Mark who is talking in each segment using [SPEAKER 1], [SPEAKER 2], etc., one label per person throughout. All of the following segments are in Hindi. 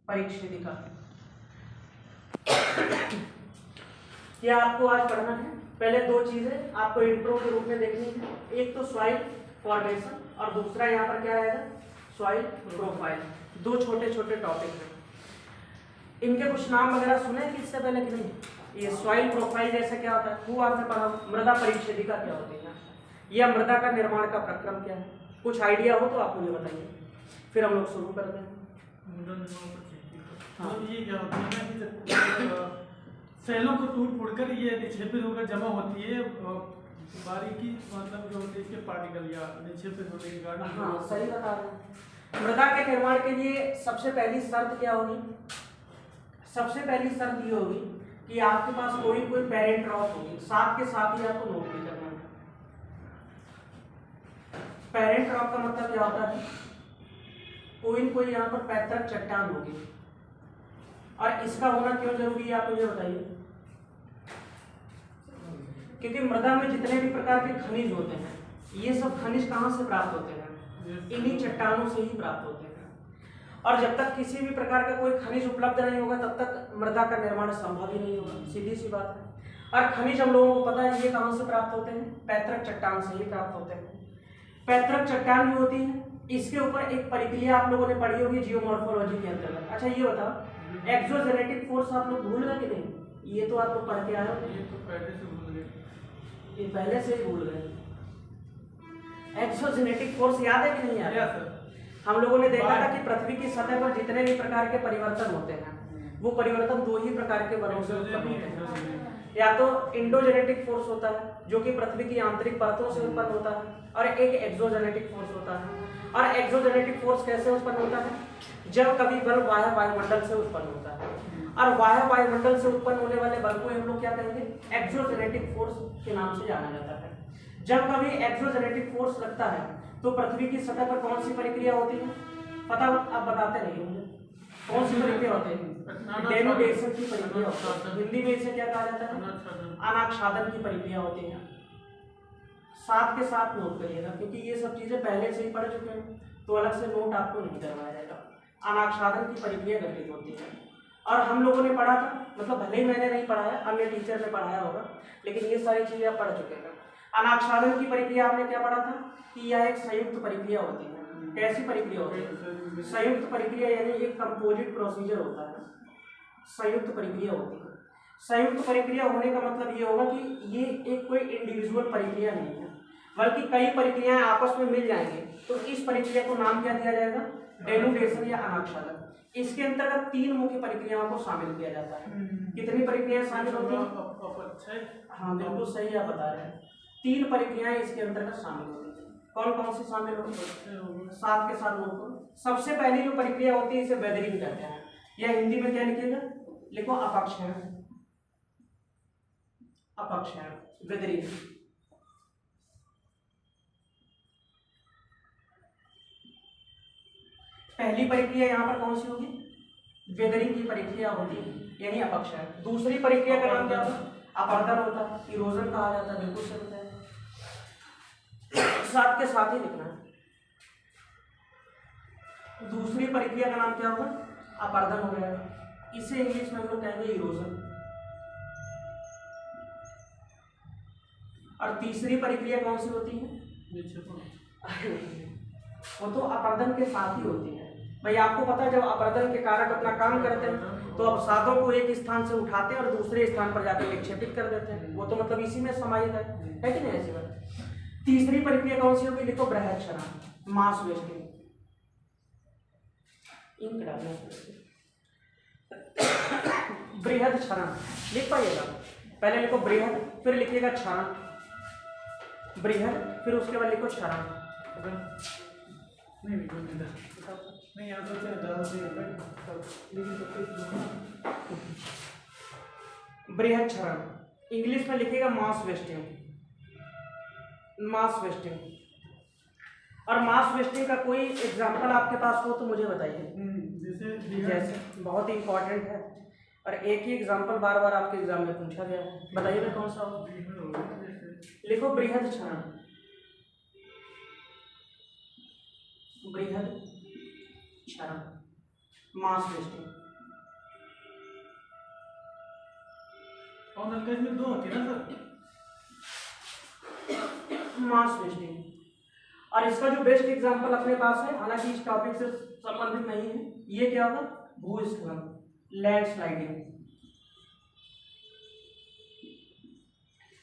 [SPEAKER 1] परिच्छेदिका। ये आपको आज पढ़ना है। पहले दो चीजें आपको इंट्रो के रूप में देखनी है, एक तो सॉइल फॉर्मेशन और दूसरा यहाँ पर क्या रहेगा, सॉइल प्रोफाइल। दो छोटे छोटे टॉपिक हैं, इनके कुछ नाम वगैरह सुने कि इससे पहले कि नहीं? ये सॉइल प्रोफाइल जैसे क्या होता है वो आपने पढ़ा। मृदा परिच्छेदिका क्या होती है, या मृदा का निर्माण का प्रक्रम क्या है, कुछ आइडिया हो तो आप मुझे बताइए, फिर हम लोग शुरू करते हैं।
[SPEAKER 2] हाँ। तो ये क्या होता है ना कि सेलों को टूट फूट कर ये निक्षेपित होकर जमा होती है, बारीकी मतलब जो होती है इसके पार्टिकल या निक्षेपित होने के कारण।
[SPEAKER 1] हाँ सही बता रहे हैं। मृदा के निर्माण के लिए सबसे पहली शर्त क्या होगी? सबसे पहली शर्त ये होगी कि आपके पास कोई पेरेंट रॉक होगी, साथ के साथ ही आपको नोट भी करना है। पेरेंट रॉक का मतलब क्या होता है, कोई यहाँ पर पैतृक चट्टान होगी। और इसका होना क्यों जरूरी है आप मुझे बताइए? क्योंकि मृदा में जितने भी प्रकार के खनिज होते हैं, ये सब खनिज कहाँ से प्राप्त होते हैं? इन्हीं चट्टानों से ही प्राप्त होते हैं। और जब तक किसी भी प्रकार का कोई खनिज उपलब्ध नहीं होगा तब तक मृदा का निर्माण संभव ही नहीं होगा, सीधी सी बात है। और खनिज हम लोगों को पता है ये कहाँ से प्राप्त होते हैं? पैतृक चट्टान से ही प्राप्त होते हैं। पैतृक चट्टान जो होती है इसके ऊपर एक प्रक्रिया आप लोगों ने पढ़ी होगी जियोमॉर्फोलॉजी के अंतर्गत। अच्छा ये बताओ, एक्सोजेनेटिक फोर्स आप लोग भूल गए कि नहीं? ये तो आप लोग पढ़ के आए हो।
[SPEAKER 2] ये तो पहले से भूल गए,
[SPEAKER 1] ये पहले से ही भूल गए। एक्सोजेनेटिक फोर्स याद है कि नहीं याद है? हम लोगों ने देखा था कि पृथ्वी की सतह पर जितने भी प्रकार के परिवर्तन होते हैं वो परिवर्तन दो ही प्रकार के बलों से उत्पन्न होते हैं। या तो इंडोजेनेटिक फोर्स होता है जो कि पृथ्वी की आंतरिक परतों से उत्पन्न होता है, और एक एक्सोजेनेटिक फोर्स होता है। और एक्सोजेनेटिक फोर्स कैसे उत्पन्न होता है? जब कभी बल बाह्य वायुमंडल से उत्पन्न होता है, और बाह्य वायुमंडल से उत्पन्न होने वाले बल को हम लोग क्या कहेंगे? एक्सोजेनेटिक फोर्स के नाम से जाना जाता है। जब कभी एक्सोजेनेटिक फोर्स लगता है तो पृथ्वी की सतह पर कौन सी प्रक्रिया होती है? पता आप बताते नहीं होंगे कौन सी प्रक्रिया होती है? डेनुडेशन की प्रक्रिया होती है। हिंदी में इसे क्या कहा जाता है? अनाच्छादन की प्रक्रिया होती है। साथ के साथ नोट करिएगा क्योंकि ये सब चीजें पहले से ही पढ़ चुके हैं, तो अलग से नोट आपको नहीं करवाया जाएगा। अनाच्छादन की प्रक्रिया घटित होती है और हम लोगों ने पढ़ा था, मतलब भले ही मैंने नहीं पढ़ाया, अन्य टीचर ने पढ़ाया होगा, लेकिन ये सारी चीजें आप पढ़ चुके हैं। अनाच्छादन की प्रक्रिया आपने क्या पढ़ा था कि यह एक संयुक्त प्रक्रिया होती है। कैसी प्रक्रिया होती है? संयुक्त प्रक्रिया, यानी एक कंपोजिट प्रोसीजर होता है, संयुक्त प्रक्रिया होती है। संयुक्त प्रक्रिया होने का मतलब ये होगा कि ये एक कोई इंडिविजुअल प्रक्रिया नहीं है, बल्कि कई प्रक्रियाएं आपस में मिल जाएंगी। तो इस प्रक्रिया को नाम क्या दिया जाएगा? डेनुडेशन या अनाच्छादन। इसके अंतर्गत तीन मुख्य प्रक्रियाओं को शामिल किया जाता है। कितनी प्रक्रियाएं शामिल होती हैं? हाँ बिल्कुल सही आप बता रहे हैं। तीन प्रक्रियाएं इसके अंतर्गत शामिल होती है। कौन कौन सी शामिल होती है? साथ के साथ लोगों को। सबसे पहली जो प्रक्रिया होती है इसे वेदरिंग कहते हैं, या हिंदी में क्या लिखेगा? लिखो अपक्षयण। अपक्षयण, वेदरिंग। पहली प्रक्रिया यहाँ पर कौन सी होगी? वेदरिंग की प्रक्रिया होती है, यानी अपक्षयण। दूसरी प्रक्रिया का नाम क्या होता है? अपर्दन होता है, इरोजन कहा जाता है। बिल्कुल सही है, साथ के साथ ही लिखना है। दूसरी प्रक्रिया का नाम क्या होगा? अपर्दन हो जाएगा। इसे इंग्लिश में हम लोग कहेंगे इरोजन। और तीसरी प्रक्रिया कौन सी होती है? वो तो अपर्दन के साथ ही होती है। भाई आपको पता है जब अपर्दन के कारक अपना काम करते हैं तो अब साधों को एक स्थान से उठाते हैं और दूसरे स्थान पर जाकर विक्षेपित कर देते हैं। वो तो मतलब इसी में समाहित है कि नहीं? ऐसी बात। तीसरी प्रक्रिया कौन सी होगी? लिखो बृहद क्षरण, मास वेस्टिंग। बृहद क्षरण लिख पाइएगा, पहले लिखो बृहद, फिर लिखिएगा क्षरण। बृहद, फिर उसके बाद लिखो क्षरण।
[SPEAKER 2] नहीं यहाँ
[SPEAKER 1] बृहद क्षरण इंग्लिश में लिखिएगा मास वेस्टिंग। Mass wasting. और मास वेस्टिंग का कोई एग्जांपल आपके पास हो तो मुझे बताइए। जैसे बहुत ही इंपॉर्टेंट है और एक ही एग्जांपल बार बार आपके एग्जाम में पूछा गया है, बताइए ना कौन सा हो? लिखो बृहद क्षरण। बृहद क्षरण मास वेस्टिंग।
[SPEAKER 2] और नलका इसमें 2 होती है ना सर?
[SPEAKER 1] Mass wasting. और इसका जो बेस्ट एग्जांपल अपने पास है, हालांकि इस टॉपिक से संबंधित नहीं है, ये क्या होगा, भूस्खलन, लैंडस्लाइडिंग।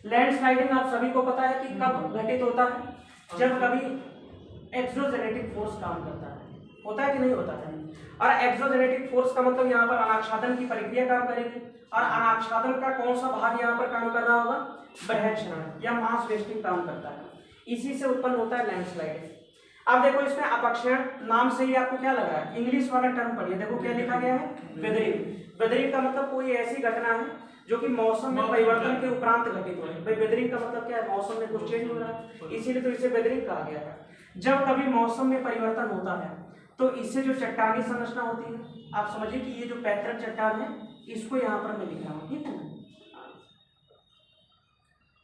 [SPEAKER 1] लैंडस्लाइडिंग आप सभी को पता है कि कब घटित होता है, जब कभी एक्सोजेनेटिक फोर्स काम करता है, होता है कि नहीं होता है। और एक्सोजेनेटिक फोर्स का मतलब यहाँ पर अनाच्छादन की प्रक्रिया काम करेगी, और अनाच्छादन का कौन सा भाग यहाँ पर काम कर रहा होगा, बृहद क्षरण या मास वेस्टिंग काम करता है, इसी से उत्पन्न होता है लैंडस्लाइडिंग। अब देखो इसमें अपक्षरण नाम से ही आपको क्या लगा है, इंग्लिश वाला टर्म पढ़िए, देखो क्या लिखा गया है, वेदरिंग। वेदरिंग का मतलब कोई ऐसी घटना है जो कि मौसम में परिवर्तन के उपरांत घटित हो। भाई वेदरिंग का मतलब क्या है, मौसम में कुछ चेंज हो रहा है, इसीलिए तो इसे वेदरिंग कहा गया है। जब कभी मौसम में परिवर्तन होता है तो इससे जो चट्टानी संरचना होती है, आप समझिए कि ये जो पैतृक चट्टान है, इसको यहाँ पर मैं लिख रहा हूँ, ठीक है।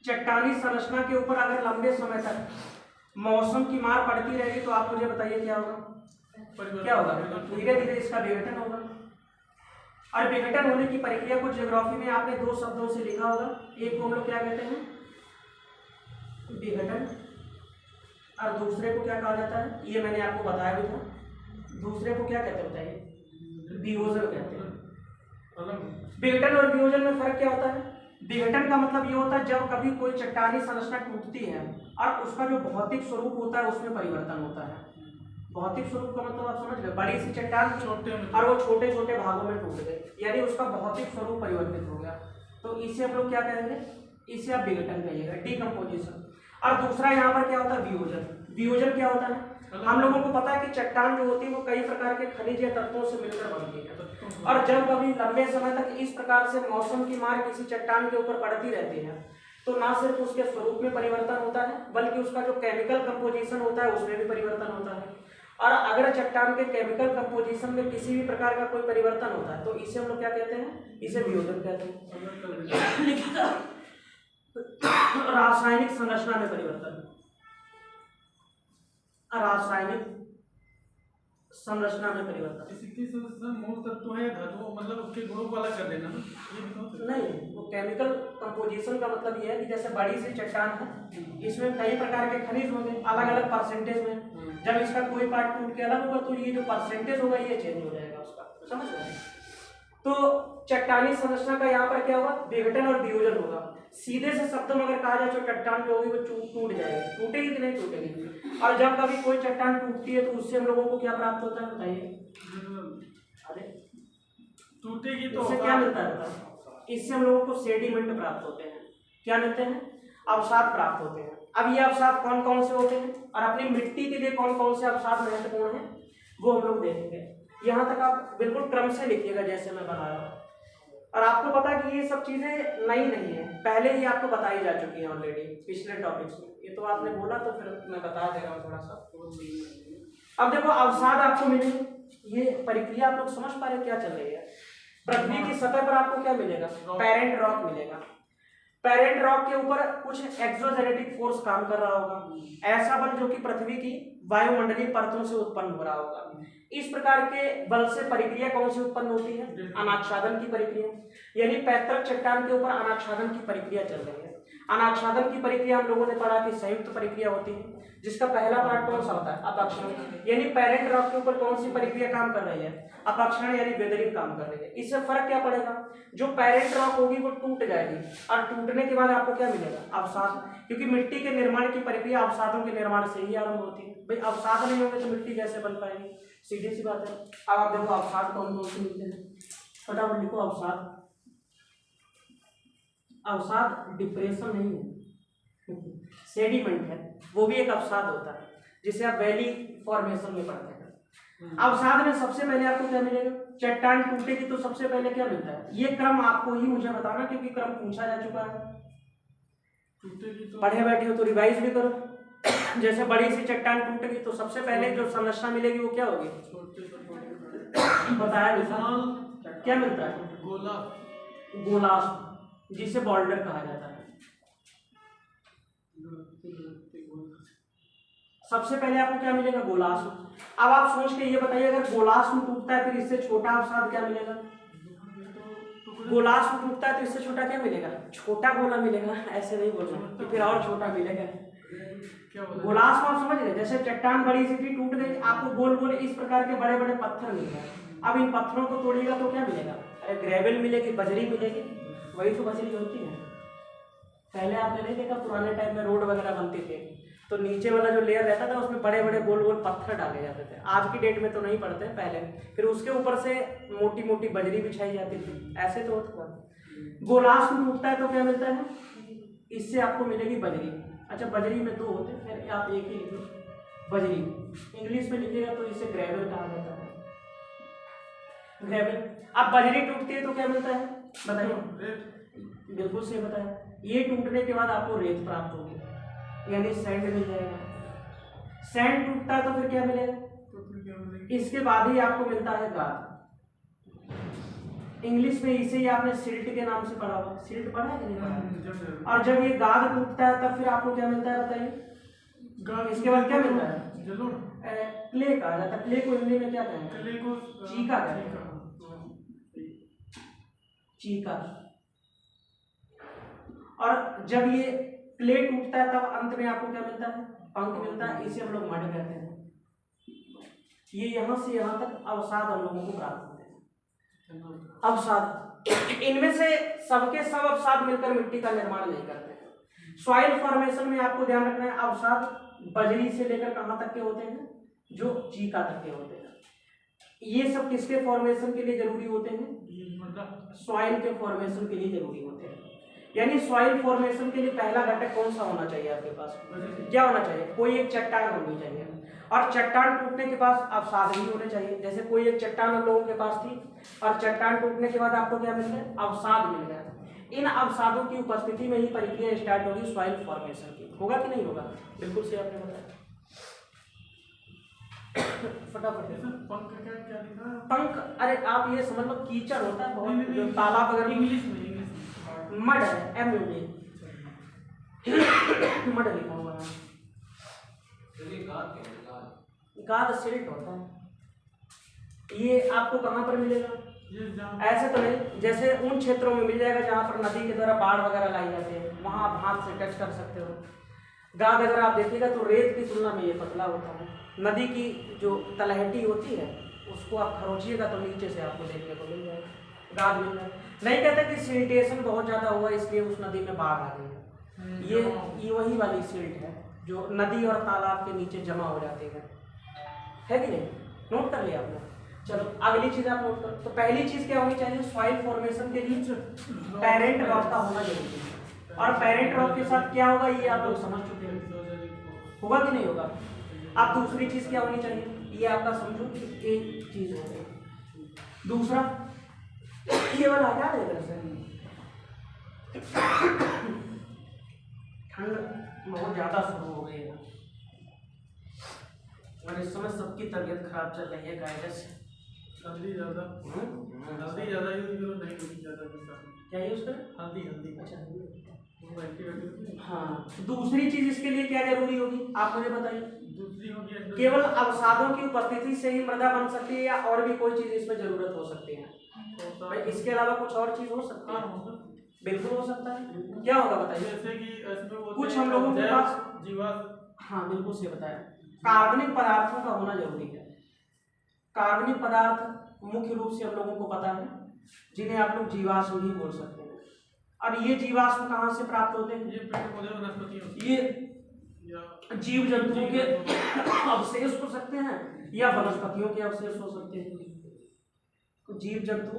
[SPEAKER 1] चट्टानी संरचना के ऊपर अगर लंबे समय तक मौसम की मार पड़ती रहेगी तो आप मुझे बताइए क्या होगा, क्या होगा, धीरे धीरे इसका विघटन होगा। और विघटन होने की प्रक्रिया को ज्योग्राफी में आपने 2 शब्दों से लिखा होगा, एक को हम लोग क्या कहते हैं, विघटन, और दूसरे को क्या कहा जाता है, ये मैंने आपको बताया भी था, दूसरे को क्या कहते होता है, वियोजन कहते हैं। विघटन और वियोजन में फर्क क्या होता है, विघटन का मतलब ये होता है जब कभी कोई चट्टानी संरचना टूटती है और उसका जो भौतिक स्वरूप होता है उसमें परिवर्तन होता है। भौतिक स्वरूप का मतलब आप समझ गए, बड़ी सी चट्टान छोटे और वो छोटे छोटे भागों में टूट गए, यानी उसका भौतिक स्वरूप परिवर्तित हो गया, तो इसे हम लोग क्या कहेंगे, इसे आप विघटन कहिएगा, डिकम्पोजिशन। और दूसरा यहाँ पर क्या होता है, वियोजन। वियोजन क्या होता है, हम लोगों को पता है कि चट्टान जो होती है वो कई प्रकार के खनिज या तत्वों से मिलकर बनती है, और जब कभी लंबे समय तक इस प्रकार से मौसम की मार किसी चट्टान के ऊपर पड़ती रहती है तो ना सिर्फ उसके स्वरूप में परिवर्तन होता है बल्कि उसका जो केमिकल कंपोजिशन होता है उसमें भी परिवर्तन होता है। और अगर चट्टान के केमिकल कंपोजिशन में किसी भी प्रकार का कोई परिवर्तन होता है तो इसे हम लोग क्या कहते हैं, इसे वियोजन कहते हैं। रासायनिक संरचना में परिवर्तन, रासायनिक संरचना में परिवर्तन,
[SPEAKER 2] इसकी संरचना मूल तत्व है धातु, मतलब उसके गुणों को अलग कर देना ना, ये बताओ।
[SPEAKER 1] नहीं, वो केमिकल कंपोजिशन का मतलब ये है कि जैसे बड़ी सी चट्टान है, इसमें कई प्रकार के खनिज होंगे अलग अलग परसेंटेज में, जब इसका कोई पार्ट टूट के अलग होगा तो ये जो परसेंटेज होगा ये चेंज हो जाएगा उसका, समझ रहे हैं। तो चट्टानी संरचना का यहाँ पर क्या होगा, विघटन और वियोजन होगा। सीधे से शब्द में अगर कहा जाए तो चट्टान जो होगी वो टूट जाएगी, टूटेगी कि नहीं टूटेगी। और जब कभी कोई चट्टान टूटती है तो उससे हम लोगों को क्या प्राप्त होता है बताइए, अरे
[SPEAKER 2] टूटेगी तो
[SPEAKER 1] उससे क्या मिलता है, इससे हम लोगों को सेडिमेंट प्राप्त होते हैं। क्या मिलते हैं, अवसाद प्राप्त होते हैं। अब ये अवसाद कौन कौन से होते हैं और अपनी मिट्टी के लिए कौन कौन से अवसाद महत्वपूर्ण है वो हम लोग देखेंगे। यहाँ तक आप बिल्कुल क्रम से लिखिएगा जैसे मैं बना रहा हूँ। और आपको पता है कि ये सब चीजें नई नहीं है, पहले ही आपको बताई जा चुकी है ऑलरेडी पिछले टॉपिक्स में। ये तो आपने बोला तो फिर मैं बता दे रहा हूँ थोड़ा सा। अब देखो अवसाद आपको मिले, ये प्रक्रिया आप लोग समझ पा रहे क्या चल रही है। पृथ्वी की सतह पर आपको क्या मिलेगा, पेरेंट रॉक मिलेगा। पेरेंट रॉक के ऊपर कुछ एक्सोजेनेटिक फोर्स काम कर रहा होगा, ऐसा बल जो कि पृथ्वी की वायुमंडलीय परतों से उत्पन्न हो रहा होगा। इस प्रकार के बल से प्रक्रिया कौन सी उत्पन्न होती है, अनाच्छादन की प्रक्रिया, यानी पैतृक चट्टान के ऊपर अनाच्छादन की प्रक्रिया चल रही है। अनाच्छादन की प्रक्रिया हम लोगों ने पढ़ा कि संयुक्त प्रक्रिया होती है, जिसका पहला पार्ट कौन सा होता है, अपक्षरण, यानी पेरेंट रॉक के ऊपर कौन सी प्रक्रिया काम कर रही है, अपक्षरण यानी वेदरिंग काम कर रही है। इससे फर्क क्या पड़ेगा, जो पेरेंट रॉक होगी वो टूट जाएगी और टूटने के बाद आपको क्या मिलेगा, अवसाद, क्योंकि मिट्टी के निर्माण की प्रक्रिया अवसादों के निर्माण से ही आरंभ होती है। भाई अवसाद नहीं होंगे तो मिट्टी कैसे बन पाएगी, सीधी सी बात है। अब आप देखो अवसाद कौन कौन से मिलते हैं, फटाफट लिखो अवसाद। अवसाद डिप्रेशन नहीं है, सेडिमेंट है, वो भी एक अवसाद होता है जिसे आप वैली फॉर्मेशन में पढ़ते हैं। अवसाद में सबसे पहले आपको क्या मिलेगा, चट्टान टूटेगी तो सबसे पहले क्या मिलता है, ये क्रम आपको ही मुझे बताना क्योंकि क्रम पूछा जा चुका है। पढ़े बैठे हो तो रिवाइज भी करो। जैसे बड़ी सी चट्टान टूटेगी तो सबसे पहले जो संरचना मिलेगी वो क्या होगी, बताया विशाल, क्या मिलता है, गोलार्ध, जिसे बॉल्डर कहा जाता है। सबसे पहले आपको क्या मिलेगा? गोलाश्म। अब आप सोच के ये बताइए, अगर गोलाश्म टूटता है फिर इससे छोटा अवसाद क्या मिलेगा? गोलाश्म टूटता है तो इससे छोटा क्या मिलेगा? छोटा गोला मिलेगा। ऐसे नहीं बोलना कि फिर और छोटा मिलेगा। गोलाश्म आप समझ गए, जैसे चट्टान बड़ी सी थी टूट गई, आपको गोल गोल इस प्रकार के बड़े बड़े पत्थर मिल गए। अब इन पत्थरों को तोड़िएगा तो क्या मिलेगा? अरे ग्रेवल मिलेगी, बजरी मिलेगी। वही तो बजरी होती है। पहले आपने नहीं देखा पुराने टाइम में रोड वगैरह बनती थी तो नीचे वाला जो लेयर रहता था उसमें बड़े बड़े गोल गोल पत्थर डाले जाते थे। आज की डेट में तो नहीं पड़ते, पहले फिर उसके ऊपर से मोटी मोटी बजरी बिछाई जाती थी। ऐसे तो होता था। गोलाश्म टूटता है तो क्या मिलता है? इससे आपको मिलेगी बजरी। अच्छा, बजरी में दो होते हैं, फिर आप एक ही लिखो बजरी। इंग्लिश में लिखिएगा तो इसे ग्रेवल कहा जाता है। ग्रेवल। अब बजरी टूटती है तो क्या मिलता है? बताइए। बिल्कुल सही बताया। ये टूटने के बाद आपको रेत प्राप्त होगी, यानी सैंड मिल जाएगा। सैंड टूटता है तो फिर क्या मिलेगा? इसके बाद ही आपको मिलता है गाद। इंग्लिश में इसे ही आपने सिल्ट के नाम से पढ़ा होगा। सिल्ट पढ़ा है कि नहीं पढ़ा? और जब ये गाद टूटता है तब फिर आपको क्या मिलता है बताइए? इसके बाद क्या मिलता है? क्ले कहा जाता है। क्ले को हिंदी में क्या कहेंगे?
[SPEAKER 2] क्ले को
[SPEAKER 1] चीका कहते हैं। चीका। और जब ये क्ले टूटता है तब अंत में आपको क्या मिलता है? पंख मिलता है। इसे हम लोग मड कहते हैं। ये यहां से यहां तक अवसाद हम लोगों को प्राप्त होते हैं। अवसाद, इनमें से सबके सब अवसाद मिलकर मिट्टी का निर्माण नहीं करते हैं। सॉइल फॉर्मेशन में आपको ध्यान रखना है, अवसाद बजरी से लेकर कहां तक के होते हैं? जो चीका तक के होते हैं। ये सब किसके फॉर्मेशन के लिए जरूरी होते हैं? सॉइल के फॉर्मेशन के लिए जरूरी होते हैं। यानी सॉइल फॉर्मेशन के लिए पहला घटक कौन सा होना चाहिए आपके पास? क्या होना चाहिए? कोई एक चट्टान होनी चाहिए। और चट्टान टूटने के पास अवसाद भी होने चाहिए। जैसे कोई एक चट्टान हम लोगों के पास थी और चट्टान टूटने के बाद आपको क्या मिल गया? अवसाद मिल गया। इन अवसादों की उपस्थिति में ही प्रक्रिया स्टार्ट होगी सॉइल फॉर्मेशन की। होगा कि नहीं होगा? बिल्कुल सही आपने बताया। फटाफट।
[SPEAKER 2] पंख क्या लिखा?
[SPEAKER 1] पंख, अरे आप ये समझ लो कीचड़ होता है बहुत, तालाब वगैरह।
[SPEAKER 2] इंग्लिश में
[SPEAKER 1] मड है, MUD मड लिखा हुआ है। गाद सिल्ट होता है। ये आपको कहाँ पर मिलेगा? ऐसे तो नहीं, जैसे उन क्षेत्रों में मिल जाएगा जहाँ पर नदी के द्वारा बाढ़ वगैरह लाई जाती है, वहाँ आप हाथ से टच कर सकते हो। गाद अगर आप देखिएगा तो रेत की तुलना में ये पतला होता है। नदी की जो तलहटी होती है उसको आप खरोचिएगा तो नीचे से आपको देखने को मिल जाएगा, गाद मिल जाएगा। नहीं कहते कि सिल्टेशन बहुत ज़्यादा हुआ इसलिए उस नदी में बाढ़ आ गई। ये वही वाली सिल्ट है जो नदी और तालाब के नीचे जमा हो जाती है कि नहीं? नोट कर लिया आपने? चलो अगली चीज आप नोट करो। तो पहली चीज क्या होनी चाहिए? सॉइल फॉर्मेशन के लिए पेरेंट रॉक का होना जरूरी है। और पेरेंट रॉक के साथ क्या होगा ये आप लोग समझ चुके हैं। होगा कि नहीं होगा? अब दूसरी चीज क्या होनी चाहिए? ये आपका समझो एक चीज हो गई। दूसरा ये वाला हटा देगा सर। ठंड बहुत ज्यादा शुरू हो गई है और इस समय सबकी तबीयत खराब चल रही है वायरस।
[SPEAKER 2] हल्दी ज़्यादा यूज करो, नहीं ज़्यादा
[SPEAKER 1] क्या यूज करें?
[SPEAKER 2] हल्दी।
[SPEAKER 1] अच्छा हाँ, दूसरी चीज इसके लिए क्या जरूरी होगी आप मुझे बताइए?
[SPEAKER 2] दूसरी होगी
[SPEAKER 1] केवल अवसादों की उपस्थिति से ही मृदा बन सकती है या और भी कोई चीज इसमें जरूरत हो सकती है? भाई इसके अलावा कुछ और चीज हो सकती है? बिल्कुल हो सकता है। क्या होगा बताइए?
[SPEAKER 2] जैसे कि
[SPEAKER 1] कुछ हम लोगों के पास
[SPEAKER 2] जीवाश्म।
[SPEAKER 1] हाँ बिल्कुल सही बताया। कार्बनिक पदार्थों का होना जरूरी है। कार्बनिक पदार्थ मुख्य रूप से हम लोगों को पता है जिन्हें आप लोग जीवाश्म भी बोल सकते हैं। और ये जीवाश्म कहाँ से प्राप्त होते हैं?
[SPEAKER 2] ये पेड़ पौधे वनस्पति,
[SPEAKER 1] ये जीव जंतुओं के अवशेष हो सकते हैं या वनस्पतियों के अवशेष हो सकते हैं। जीव जंतु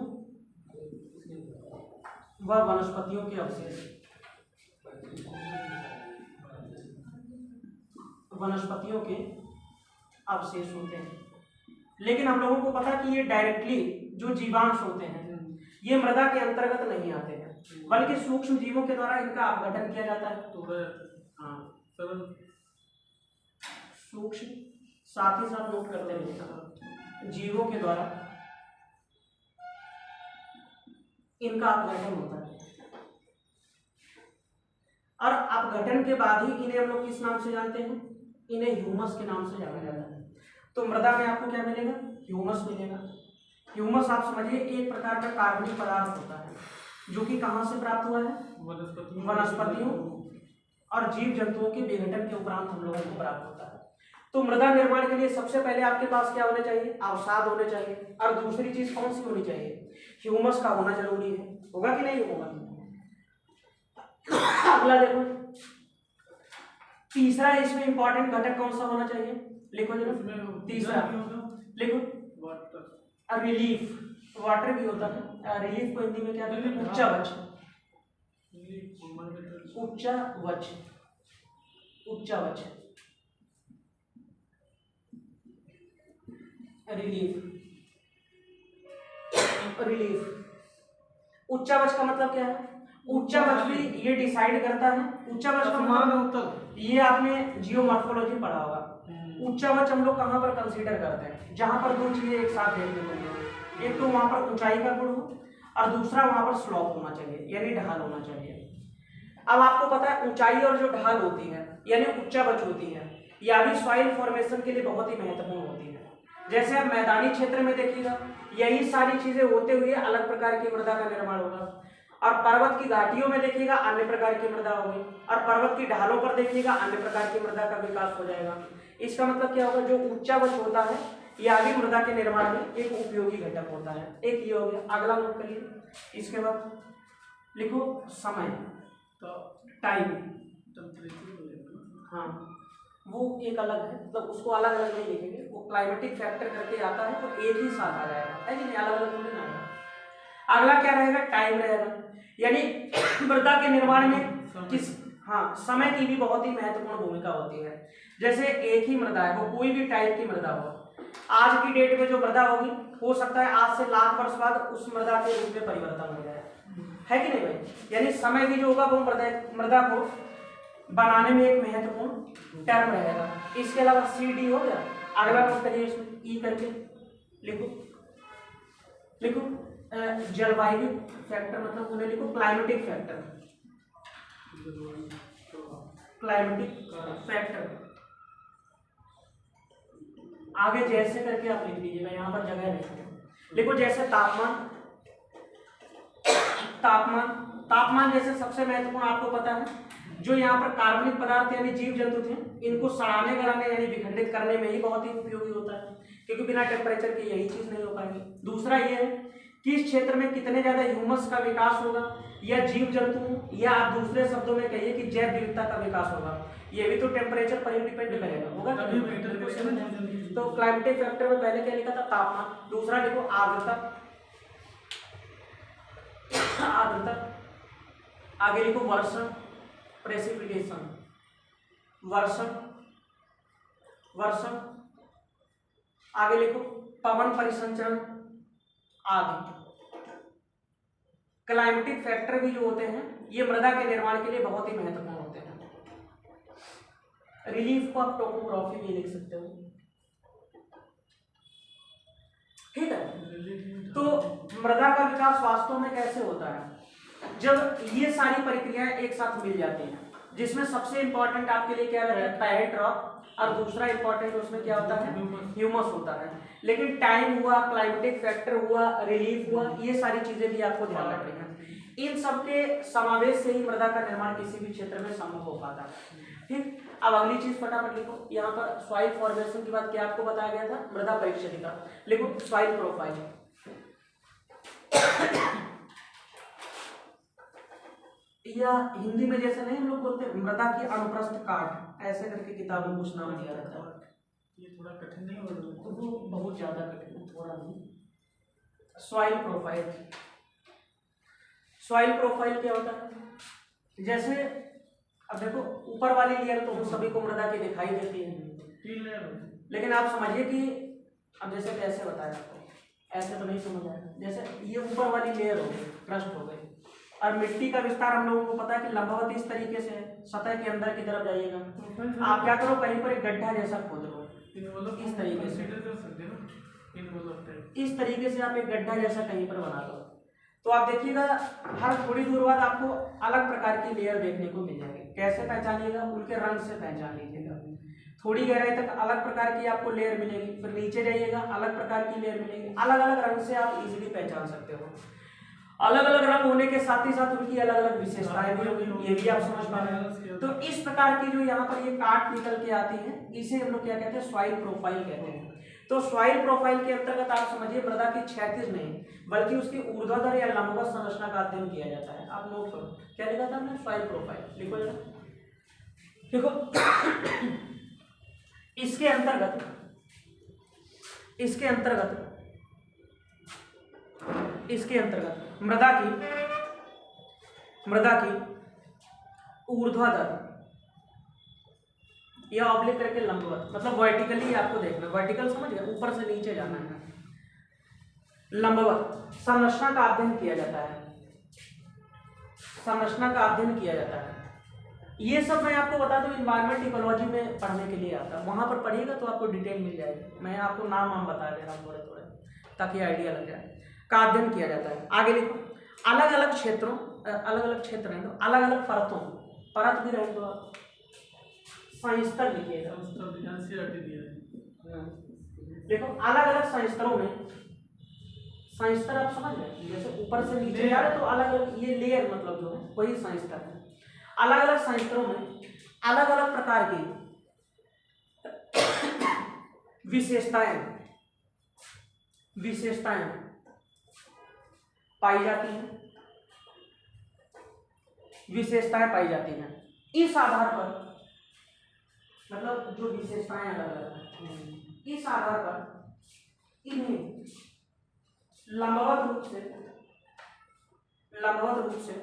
[SPEAKER 1] व वनस्पतियों के अवशेष, वनस्पतियों के अवशेष होते हैं। लेकिन हम लोगों को पता कि ये डायरेक्टली जो जीवांश होते हैं ये मृदा के अंतर्गत नहीं आते हैं, बल्कि सूक्ष्म जीवों के द्वारा इनका अपघटन किया जाता है।
[SPEAKER 2] तो
[SPEAKER 1] हाँ सूक्ष्म, साथ ही साथ नोट करते हैं जीवों के द्वारा इनका अपघटन होता है। और अपघटन के बाद ही इन्हें हम लोग किस नाम से जानते हैं? इन्हें ह्यूमस के नाम से जाना जाता है। तो मृदा में आपको क्या मिलेगा? ह्यूमस मिलेगा। ह्यूमस आप समझिए एक प्रकार का कार्बनिक पदार्थ होता है जो कि कहाँ से प्राप्त हुआ है? वनस्पतियों और जीव जंतुओं के विघटन के उपरांत हम लोगों को प्राप्त होता है। तो मृदा निर्माण के लिए सबसे पहले आपके पास क्या होने चाहिए? अवसाद होने चाहिए। और दूसरी चीज कौन सी होनी चाहिए? ह्यूमस का होना जरूरी है। होगा कि नहीं होगा? अगला देखो, तीसरा इसमें इंपॉर्टेंट घटक कौन सा होना चाहिए? लिखो जरा तीसरा, लिखो रिलीफ। वाटर भी होता है। रिलीफ को हिंदी में क्या कहते हैं? उच्चावच। उच्चावच, उच्चावच, रिलीफ, रिलीफ। उच्चावच का मतलब क्या है? उच्चावच भी ये डिसाइड करता है। उच्चावच का मतलब ये आपने जियोमॉर्फोलॉजी पढ़ा होगा। उच्चावच हम लोग कहाँ पर कंसीडर करते हैं? जहां पर दो चीजें एक साथ देखने को मिले। एक तो वहां पर ऊंचाई का गुण हो और दूसरा वहां पर स्लोप होना चाहिए, यानी ढाल होना चाहिए। अब आपको पता है ऊंचाई और जो ढाल होती है यानी उच्चावच होती है, यह भी सॉइल फॉर्मेशन के लिए बहुत ही महत्वपूर्ण होती है। जैसे आप मैदानी क्षेत्र में देखिएगा, यही सारी चीजें होते हुए अलग प्रकार की मृदा का निर्माण होगा। और पर्वत की घाटियों में देखिएगा अन्य प्रकार की मृदा होगी, और पर्वत की ढालों पर देखिएगा अन्य प्रकार की मृदा का विकास हो जाएगा। इसका मतलब क्या होगा? जो उच्चावच होता है यह भी मृदा के निर्माण में एक उपयोगी घटक होता है। एक ये हो गया। अगला नोट करिए। इसके बाद लिखो समय, टाइम। हाँ, वो एक अलग है, मतलब उसको अलग अलग नहीं लिखेंगे, वो क्लाइमेटिक फैक्टर करके आता है तो एक ही साथ आ जाएगा, है कि नहीं? अलग अलग थोड़ी ना आएगा। अगला क्या रहेगा? टाइम रहेगा, यानी मृदा के निर्माण में किस समय की भी बहुत ही महत्वपूर्ण भूमिका होती है। जैसे एक ही मृदा है, वो कोई भी टाइप की मृदा हो, आज की डेट में जो मृदा होगी हो सकता है आज से लाख वर्ष बाद उस मृदा के रूप में परिवर्तन हो जाए, है कि नहीं भाई? यानी समय भी जो होगा वो मृदा को बनाने में एक महत्वपूर्ण टर्म रहेगा। इसके अलावा CD हो गया। अगला नोट करिए इसमें E करके लिखो, लिखो जलवायु फैक्टर, मतलब उन्हें लिखो क्लाइमेटिक फैक्टर। क्लाइमेटिक फैक्टर आगे जैसे करके आप लिख लीजिएगा, यहाँ पर जगह नहीं। लिखो जैसे तापमान, तापमान, तापमान जैसे सबसे महत्वपूर्ण आपको पता है, जो यहाँ पर कार्बनिक पदार्थ यानी जीव जंतु थे, इनको सड़ाने गलाने यानी विखंडित करने में ही बहुत ही उपयोगी होता है, क्योंकि बिना टेम्परेचर के यही चीज नहीं हो पाएगी। दूसरा ये है कि इस क्षेत्र में कितने ज्यादा ह्यूमस का विकास होगा, या जीव जंतु, या आप दूसरे शब्दों में कहिए कि जैव विविधता का विकास होगा, ये भी तो टेम्परेचर पर ही डिपेंड करेगा, होगा। तो क्लाइमेटिक फैक्टर में पहले क्या लिखा था? तापमान। दूसरा लिखो आर्द्रता, आर्द्रता। आगे लिखो वर्षण, प्रेसिपिटेशन, वर्षण, वर्षण। आगे लिखो पवन परिसंचरण आदि। क्लाइमेटिक फैक्टर भी जो होते हैं ये मृदा के निर्माण के लिए बहुत ही महत्वपूर्ण होते हैं। रिलीफ को आप टोपोग्राफी भी लिख सकते हो, ठीक है। तो मृदा का विकास वास्तव में कैसे होता है? जब ये सारी प्रक्रियाएं एक साथ मिल जाती हैं, जिसमें सबसे इंपॉर्टेंट आपके लिए क्या रहता है? पैरेंट रॉक, और दूसरा इंपॉर्टेंट उसमें क्या होता है? ह्यूमस होता है। लेकिन टाइम हुआ, क्लाइमेटिक फैक्टर हुआ, रिलीफ हुआ, ये सारी चीजें भी आपको ध्यान रखनी है। इन सबके समावेश से ही मृदा का निर्माण किसी भी क्षेत्र में संभव हो पाता है, ठीक। अब अगली चीज फटाफट लिखो। यहाँ पर सॉइल फॉर्मेशन के बाद क्या आपको बताया गया था? मृदा परीक्षणिका। लिखो सॉइल प्रोफाइल। या हिंदी में जैसे नहीं हम लोग बोलते मृदा की अनुप्रस्थ काट, ऐसे करके किताब में कुछ नाम दिया रहता है।
[SPEAKER 2] ये थोड़ा कठिन नहीं होगा?
[SPEAKER 1] वो बहुत ज्यादा कठिन है, थोड़ा नहीं। सॉइल प्रोफाइल, सॉइल प्रोफाइल क्या होता है? जैसे अब देखो ऊपर वाली लेयर तो हम सभी को मृदा की दिखाई देती है,
[SPEAKER 2] 3 लेयर,
[SPEAKER 1] लेकिन आप समझिए कि अब जैसे कैसे बताया आपको, ऐसे तो नहीं समझ आएगा। जैसे ये ऊपर वाली लेयर हो गई, क्रस्ट हो गई, और मिट्टी का विस्तार हम लोगों को पता है कि लंबवत इस तरीके से है, सतह के अंदर की तरफ जाइएगा। आप क्या करो, कहीं पर एक गड्ढा जैसा खोद लो, इस तरीके से, इस तरीके से आप एक गड्ढा जैसा कहीं पर बना दो, तो आप देखिएगा हर थोड़ी दूर बाद आपको अलग प्रकार की लेयर देखने को मिल जाएगी। कैसे पहचानिएगा? उनके रंग से पहचान लीजिएगा। थोड़ी गहराई तक अलग प्रकार की आपको लेयर मिलेगी, फिर नीचे जाइएगा अलग प्रकार की लेयर मिलेगी। अलग अलग रंग से आप इजीली पहचान सकते हो। अलग अलग रंग होने के साथ ही साथ उनकी अलग अलग विशेषताएं भी होगी, ये भी आप समझ पा रहे हैं। तो इस प्रकार की जो यहाँ पर ये काट निकल के आती है, इसे हम लोग क्या कहते हैं, सॉइल प्रोफाइल कहते हैं। तो सॉइल प्रोफाइल के अंतर्गत आप समझिए मृदा की क्षैतिज नहीं बल्कि उसकी ऊर्ध्वाधर या लंबवत संरचना का अध्ययन किया जाता है। आप नोट करो क्या लिखा था हमने, सॉइल प्रोफाइल लिखो जरा। देखो इसके अंतर्गत मृदा की ऊर्ध्वाधर या ऑब्लिक करके लंबवत, मतलब वर्टिकली आपको देखना, वर्टिकल समझ गए, ऊपर से नीचे जाना है, लंबवत संरचना का अध्ययन किया जाता है। ये सब मैं आपको बता दूं इन्वायरमेंट इकोलॉजी में पढ़ने के लिए आता है, वहां पर पढ़िएगा तो आपको डिटेल मिल जाएगी। मैं आपको नाम बता दे रहा हूँ थोड़े थोड़े ताकि आइडिया लग जाए। का अध्ययन किया जाता है। आगे लिखो, अलग अलग क्षेत्र हैं, अलग अलग परत भी रहेंगे, आप संस्तर लिखिएगा। देखो अलग अलग संस्तरों में, संस्तर आप समझ गए, जैसे ऊपर से नीचे जा रहे तो अलग अलग ये लेयर मतलब जो है वही संस्तर है। अलग अलग संस्तरों में अलग अलग प्रकार की विशेषताएं पाई जाती हैं। इस आधार पर मतलब जो विशेषताएं अलग अलग हैं, इस आधार पर इन्हें लंबवत रूप से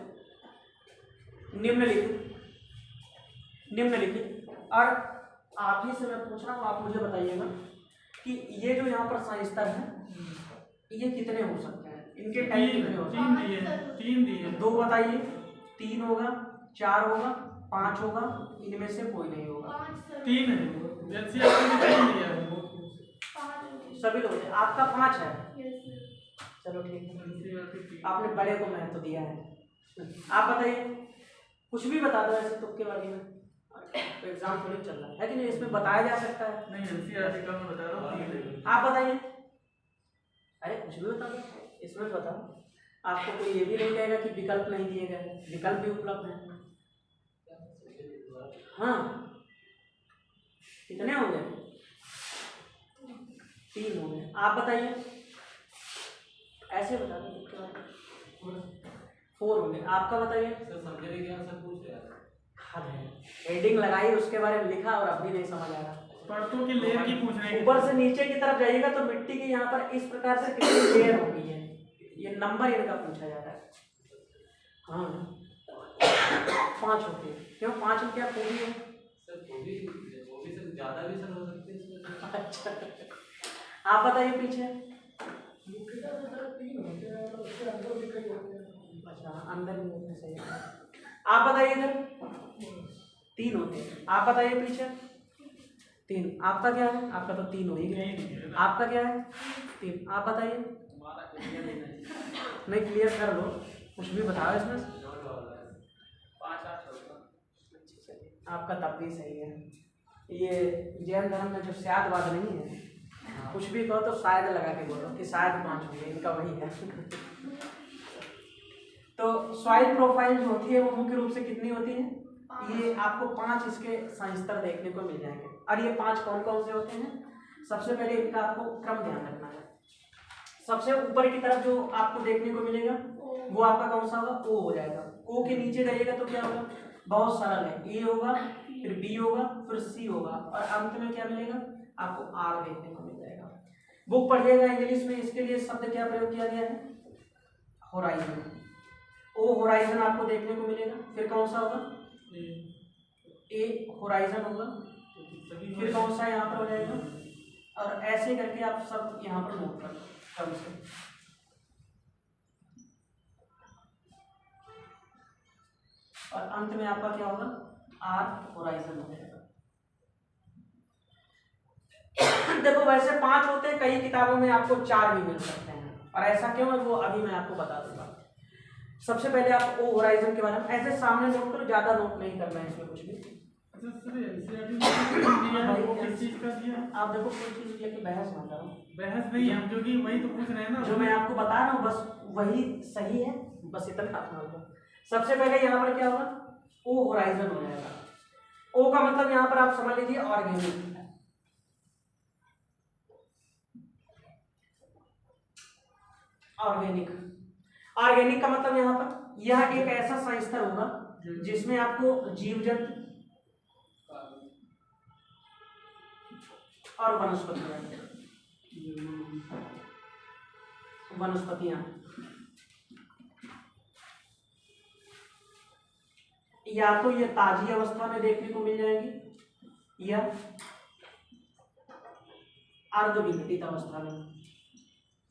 [SPEAKER 1] निम्नलिखित और आप ही से मैं पूछ रहा हूँ, आप मुझे बताइएगा कि ये जो यहाँ पर संस्तर है ये कितने हो सकते हैं, इनके टाइप कितने हो सकते हैं? तीन दिए। 2 बताइए, 3 होगा, 4 होगा, 5 होगा, इनमें से कोई नहीं होगा। 3 है, सभी लोग। आपका 5 है, चलो ठीक है, आपने बड़े को महत्व दिया है। आप बताइए, कुछ भी बता दो ऐसे तुक्के वाली में, तो एग्जाम थोड़ी चल रहा है कि नहीं, इसमें बताया जा सकता है। नहीं का मैं बता रहा हूँ, आप बताइए। अरे कुछ भी बता दो, इसमें बताओ। आपको कोई ये भी नहीं कहेगा कि विकल्प नहीं दिए गए, विकल्प भी उपलब्ध है। हाँ कितने हो गए? 3 हो गए। आप बताइए, ऐसे बता दो। 4 हो गए। आपका बताइए। समझे क्या सर, पूछ रहे हैं, हेडिंग लगाई, उसके बारे में लिखा और अब भी नहीं समझ आ रहा।
[SPEAKER 2] परतों की लेयर की पूछ रहे हैं।
[SPEAKER 1] ऊपर से नीचे की तरफ जाइएगा तो मिट्टी की यहाँ पर इस प्रकार से कितनी लेयर हो गई है, ये नंबर इनका पूछा जाता है। हाँ 5 होती है। क्यों 5 में क्या पूरी है सर? वो भी सर ज़्यादा भी सर हो सकते हैं। अच्छा आप बताइए पीछे। अच्छा अंदर भी होते हैं, सही है। आप बताइए इधर 3 होते हैं। आप बताइए पीछे 3। आपका क्या है? आपका तो 3 हो ही गया। आपका क्या है? 3। आप बताइए। नहीं क्लियर कर लो, कुछ भी बताओ इसमें। आपका तब भी सही है। ये जैन धर्म में जो शायदवाद नहीं है, कुछ भी कहो तो शायद लगा के बोलो कि शायद 5 होंगे, इनका वही है। तो सॉइल प्रोफाइल जो होती है वो मुख्य रूप से कितनी होती है? ये आपको 5 इसके संस्तर देखने को मिल जाएंगे। और ये 5 कौन कौन से होते हैं? सबसे पहले इनका आपको क्रम ध्यान रखना है। सबसे ऊपर की तरफ जो आपको देखने को मिलेगा वो आपका कौन सा होगा? ओ हो जाएगा। ओ के नीचे जाइएगा तो क्या होगा? बहुत सारा है। ए होगा, फिर बी होगा, फिर सी होगा और अंत में क्या मिलेगा? आपको आर देखने को मिल जाएगा। बुक पढ़िएगा इंग्लिश में, इसके लिए शब्द क्या प्रयोग किया गया है? होराइजन। ओ होराइजन आपको देखने को मिलेगा। फिर कौन सा होगा? ए होराइजन होगा। फिर कौन सा यहाँ पर हो जाएगा? और ऐसे करके आप सब यहाँ पर नोट कर क्रम से। और अंत में आपका क्या होगा? आर होराइजन हो जाएगा। देखो वैसे 5 होते हैं, कई किताबों में आपको 4 भी मिल सकते हैं, और ऐसा क्यों है वो अभी मैं आपको बता दूंगा। सबसे पहले आप ओ होराइजन के बारे में ऐसे सामने नोट करो, ज्यादा नोट नहीं करना है इसमें कुछ भी।
[SPEAKER 2] किस चीज का दिया?
[SPEAKER 1] आप देखो कोई चीज लेके बहस मत करो।
[SPEAKER 2] बहस नहीं हम, क्योंकि वही तो पूछ रहे हैं ना
[SPEAKER 1] जो मैं आपको बता रहा हूँ बस वही सही है, बस इतना आप मान लो। सबसे पहले यहाँ पर क्या होगा, ओ होराइजन हो जाएगा। ओ का मतलब यहाँ पर आप समझ लीजिए ऑर्गेनिक। ऑर्गेनिक ऑर्गेनिक का मतलब यहाँ पर यह एक ऐसा संस्था होगा जिसमें आपको जीव जंतु और वनस्पतियां या तो ये ताजी अवस्था में देखने को मिल जाएंगी या अर्ध विघटित अवस्था में,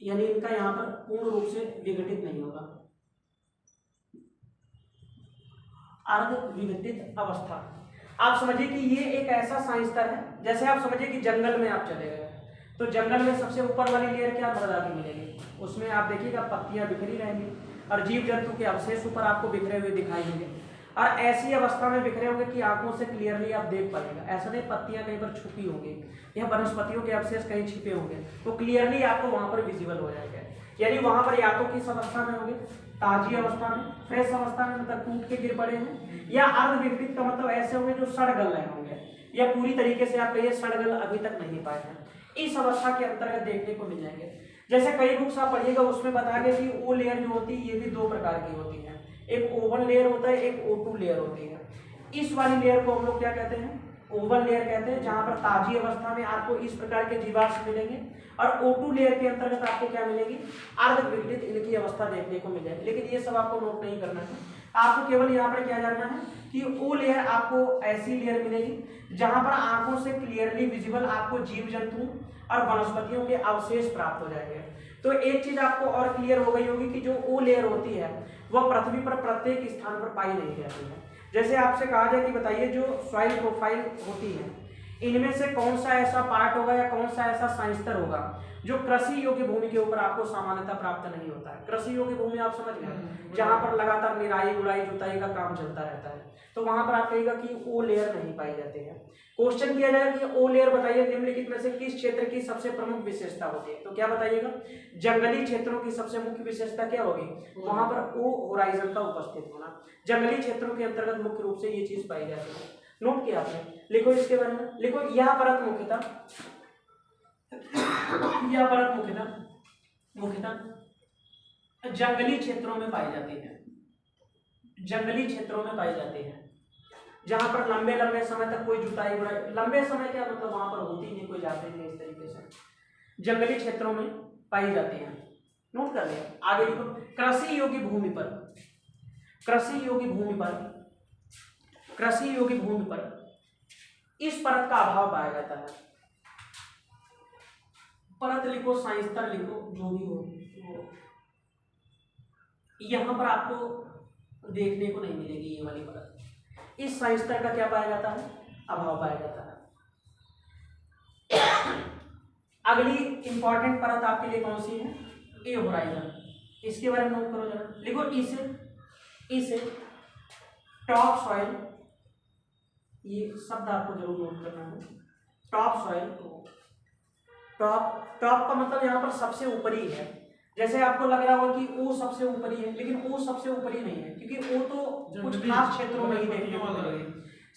[SPEAKER 1] यानी इनका यहाँ पर पूर्ण रूप से विघटित नहीं होगा। अर्ध विघटित अवस्था आप समझिए कि ये एक ऐसा साइंस स्तर है, जैसे आप समझिए कि जंगल में आप चले गए तो जंगल में सबसे ऊपर वाली लेयर क्या मृदा की मिलेगी, उसमें आप देखिएगा पत्तियां बिखरी रहेंगी और जीव जंतु के अवशेष ऊपर आपको बिखरे हुए दिखाई देंगे और ऐसी अवस्था में बिखरे होंगे कि आंखों से क्लियरली आप देख पाएंगे। ऐसा नहीं पत्तियां कहीं पर छुपी होंगी या वनस्पतियों के अवशेष कहीं छिपे होंगे तो क्लियरली आपको वहां पर विजिबल हो जाएगा। यानी वहां पर या तो किस अवस्था में होंगे, ताजी अवस्था में, फ्रेश अवस्था में मतलब टूट के गिर पड़े हैं, या अर्ध विघटित का मतलब ऐसे होंगे जो सड़ गल रहे होंगे या पूरी तरीके से आप कहिए सड़ गल अभी तक नहीं पाए हैं। इस अवस्था के अंतर्गत देखने को मिल जाएंगे। जैसे कई बुक्स आप पढ़िएगा उसमें बता गए कि वो लेयर जो होती है ये भी दो प्रकार की होती है, एक ओवन लेयर होता है, एक O2 लेयर होती है। इस वाली लेयर को हम लोग क्या कहते हैं, ओवन लेयर कहते हैं, जहां पर ताजी अवस्था में आपको इस प्रकार के जीवाश्म मिलेंगे और O2 लेयर के अंतर्गत आपको क्या मिलेगी, अर्ध विघटित इनकी अवस्था देखने को मिल जाएगी। लेकिन ये सब आपको नोट नहीं करना है, आपको केवल यहाँ पर क्या जानना है कि ओ लेयर आपको ऐसी लेयर मिलेगी जहां पर आंखों से क्लियरली विजिबल आपको जीव जंतु और वनस्पतियों के अवशेष प्राप्त हो जाएंगे। तो एक चीज आपको और क्लियर हो गई होगी कि जो ओ लेयर होती है वह पृथ्वी पर प्रत्येक स्थान पर पाई नहीं जाती है। जैसे आपसे कहा जाए कि बताइए जो सॉइल प्रोफाइल होती है इनमें से कौन सा ऐसा पार्ट होगा या कौन सा ऐसा साइंस्तर होगा जो कृषि योग्य भूमि के ऊपर आपको सामान्यतः प्राप्त नहीं होता है। कृषि योग्य भूमि आप समझ गए, जहां पर लगातार निराई गुड़ाई जुताई का काम चलता रहता है, तो वहां पर आप कहेगा कि ओ लेयर नहीं पाई जाती है। क्वेश्चन किया जाएगा कि ओ लेयर बताइए निम्नलिखित में से किस क्षेत्र की सबसे प्रमुख विशेषता होती है, तो क्या बताइएगा, जंगली क्षेत्रों की सबसे मुख्य विशेषता क्या होगी, वहां पर ओ होराइजन का उपस्थित होना। जंगली क्षेत्रों के अंतर्गत मुख्य रूप से ये चीज पाई जाती है। नोट किया आपने, लिखो इसके बारे में, लिखो यह परत मुख्यतः जंगली क्षेत्रों में पाई जाती है। जंगली क्षेत्रों में पाई जाती है जहां पर लंबे लंबे समय तक कोई जुताई बुराई, लंबे समय क्या मतलब वहां पर होती नहीं, कोई जाते नहीं, इस तरीके से जंगली क्षेत्रों में पाई जाती है। नोट कर लिया, आगे लिखो, कृषि योग्य भूमि पर, कृषि योग्य भूमि पर, कृषि योग्य भूमि पर इस परत का अभाव पाया जाता है। परत लिखो, साइंस्तर लिखो, जो भी हो, यहां पर आपको देखने को नहीं मिलेगी ये वाली परत। इस साइंस्तर का क्या पाया जाता है, अभाव पाया जाता है। अगली इंपॉर्टेंट परत आपके लिए कौन सी है, ए होराइजन, इसके बारे में नोट करो जरा, लिखो इसे टॉप सॉइल, ये शब्द आपको जरूर नोट करना है, टॉप सॉइल, टॉप का मतलब यहाँ पर सबसे ऊपरी है। जैसे आपको लग रहा होगा कि ओ सबसे ऊपरी है, लेकिन ओ सबसे ऊपरी नहीं है, क्योंकि ओ तो कुछ खास क्षेत्रों में ही देखने को मिलेगी।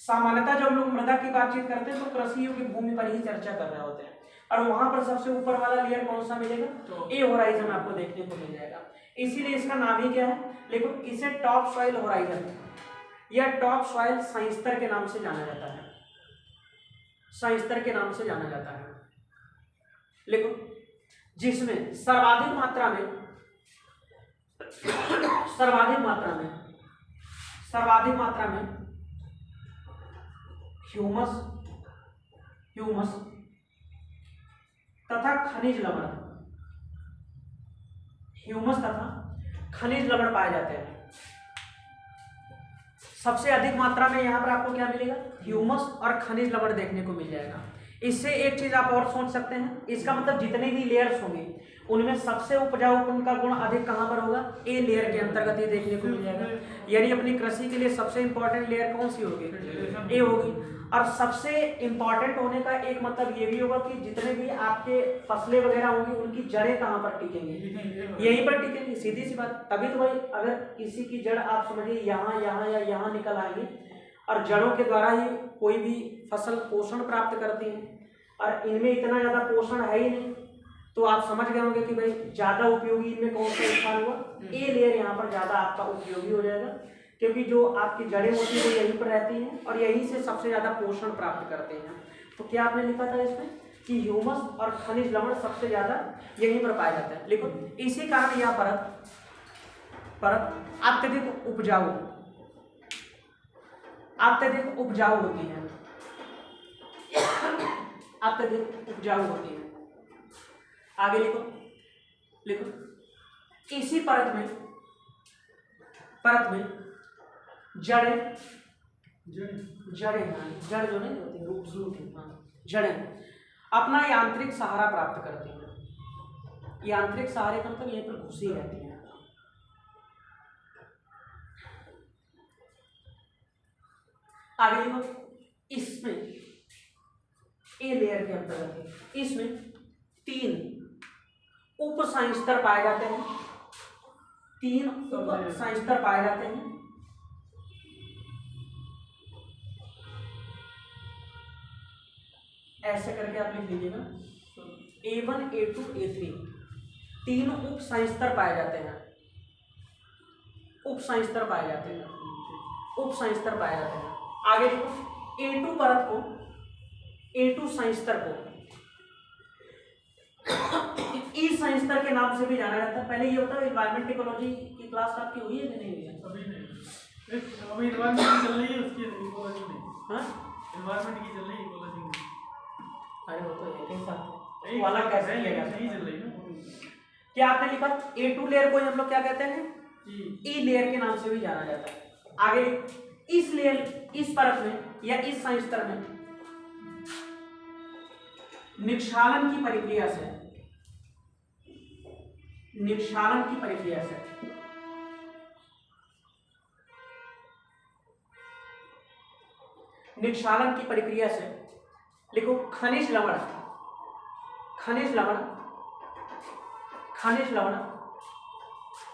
[SPEAKER 1] सामान्यतः जब लोग मृदा की बातचीत करते हैं तो कृषि योग्य भूमि पर ही चर्चा कर रहे होते हैं, और वहां पर सबसे ऊपर वाला लेयर कौन सा मिलेगा, ए होराइजन आपको देखने को मिल जाएगा। इसीलिए इसका नाम ही क्या है, देखो इसे टॉप सॉइल होराइजन या टॉप सॉइल साइंस्तर के नाम से जाना जाता है, साइंस्तर के नाम से जाना जाता है। लिखो, जिसमें सर्वाधिक मात्रा में ह्यूमस तथा खनिज लवण पाए जाते हैं। सबसे अधिक मात्रा में यहाँ पर आपको क्या मिलेगा, ह्यूमस और खनिज लवण देखने को मिल जाएगा। इससे एक चीज आप और सोच सकते हैं, इसका मतलब जितने भी लेयर्स होंगे उनमें सबसे उपजाऊपन का गुण अधिक कहां पर होगा, ए लेयर के अंतर्गत ये देखने को मिल जाएगा। यानी अपनी कृषि के लिए सबसे इंपॉर्टेंट लेयर कौन सी होगी, ए होगी। और सबसे इम्पॉर्टेंट होने का एक मतलब ये भी होगा कि जितने भी आपके फसलें वगैरह होंगी उनकी जड़ें कहाँ पर टिकेंगी, यहीं पर टिकेंगी, सीधी सी बात। तभी तो भाई अगर किसी की जड़ आप समझिए यहाँ यहाँ या यहाँ निकल आएगी और जड़ों के द्वारा ही कोई भी फसल पोषण प्राप्त करती है और इनमें इतना ज़्यादा पोषण है ही नहीं, तो आप समझ गए होंगे कि भाई ज़्यादा उपयोगी इनमें कौन सा स्थान हुआ, ए लेयर यहाँ पर ज़्यादा आपका उपयोगी हो जाएगा, क्योंकि जो आपकी जड़ें होती है वो यहीं पर रहती हैं और यहीं से सबसे ज़्यादा पोषण प्राप्त करते हैं। तो क्या आपने लिखा था इसमें कि ह्यूमस और खनिज लवण सबसे ज़्यादा यहीं पर पाया जाता है। लिखो, इसी कारण यह परत अत्यधिक उपजाऊ होती है, अत्यधिक उपजाऊ होती है। आगे लिखो, इसी परत में जड़ जो नहीं होती, रूट, जड़ें अपना यांत्रिक सहारा प्राप्त करती हैं। यांत्रिक सहारे का मतलब यहीं पर घुसी रहती हैं। आगे लिखो, इसमें ए लेयर के अंतर्गत इसमें 3 उप संस्तर पाए जाते हैं, 3 उप संस्तर पाए जाते हैं। ऐसे करके आप लिख लीजिएगा, A1, A2, A3 3 उप संस्तर पाए जाते हैं, उप संस्तर पाए जाते हैं। आगे देखो, A2 परत को, A2 संस्तर को ई संस्तर के नाम से भी जाना जाता है। पहले ये होता है, एनवायरमेंट इकोलॉजी की क्लास आपकी हुई है कि नहीं हुई है?
[SPEAKER 2] अभी नहीं, अभी एनवायरमेंट की चल रही है, उसकी इकोलॉजी नहीं।
[SPEAKER 1] हाँ,
[SPEAKER 2] एनवायरमेंट की चल रही है, इकोलॉजी नहीं।
[SPEAKER 1] अरे वो तो एक ही साथ वाला कैसे लिया
[SPEAKER 2] नहीं चल रही ना।
[SPEAKER 1] क्या आपने लिखा, A2 लेयर को हम लोग क्या कहते हैं, ई लेयर के नाम से भी जाना जाता है। आगे इस लेयर, इस परत में या इस संस्तर में निक्षालन की प्रक्रिया से लिखो, खनिज लवण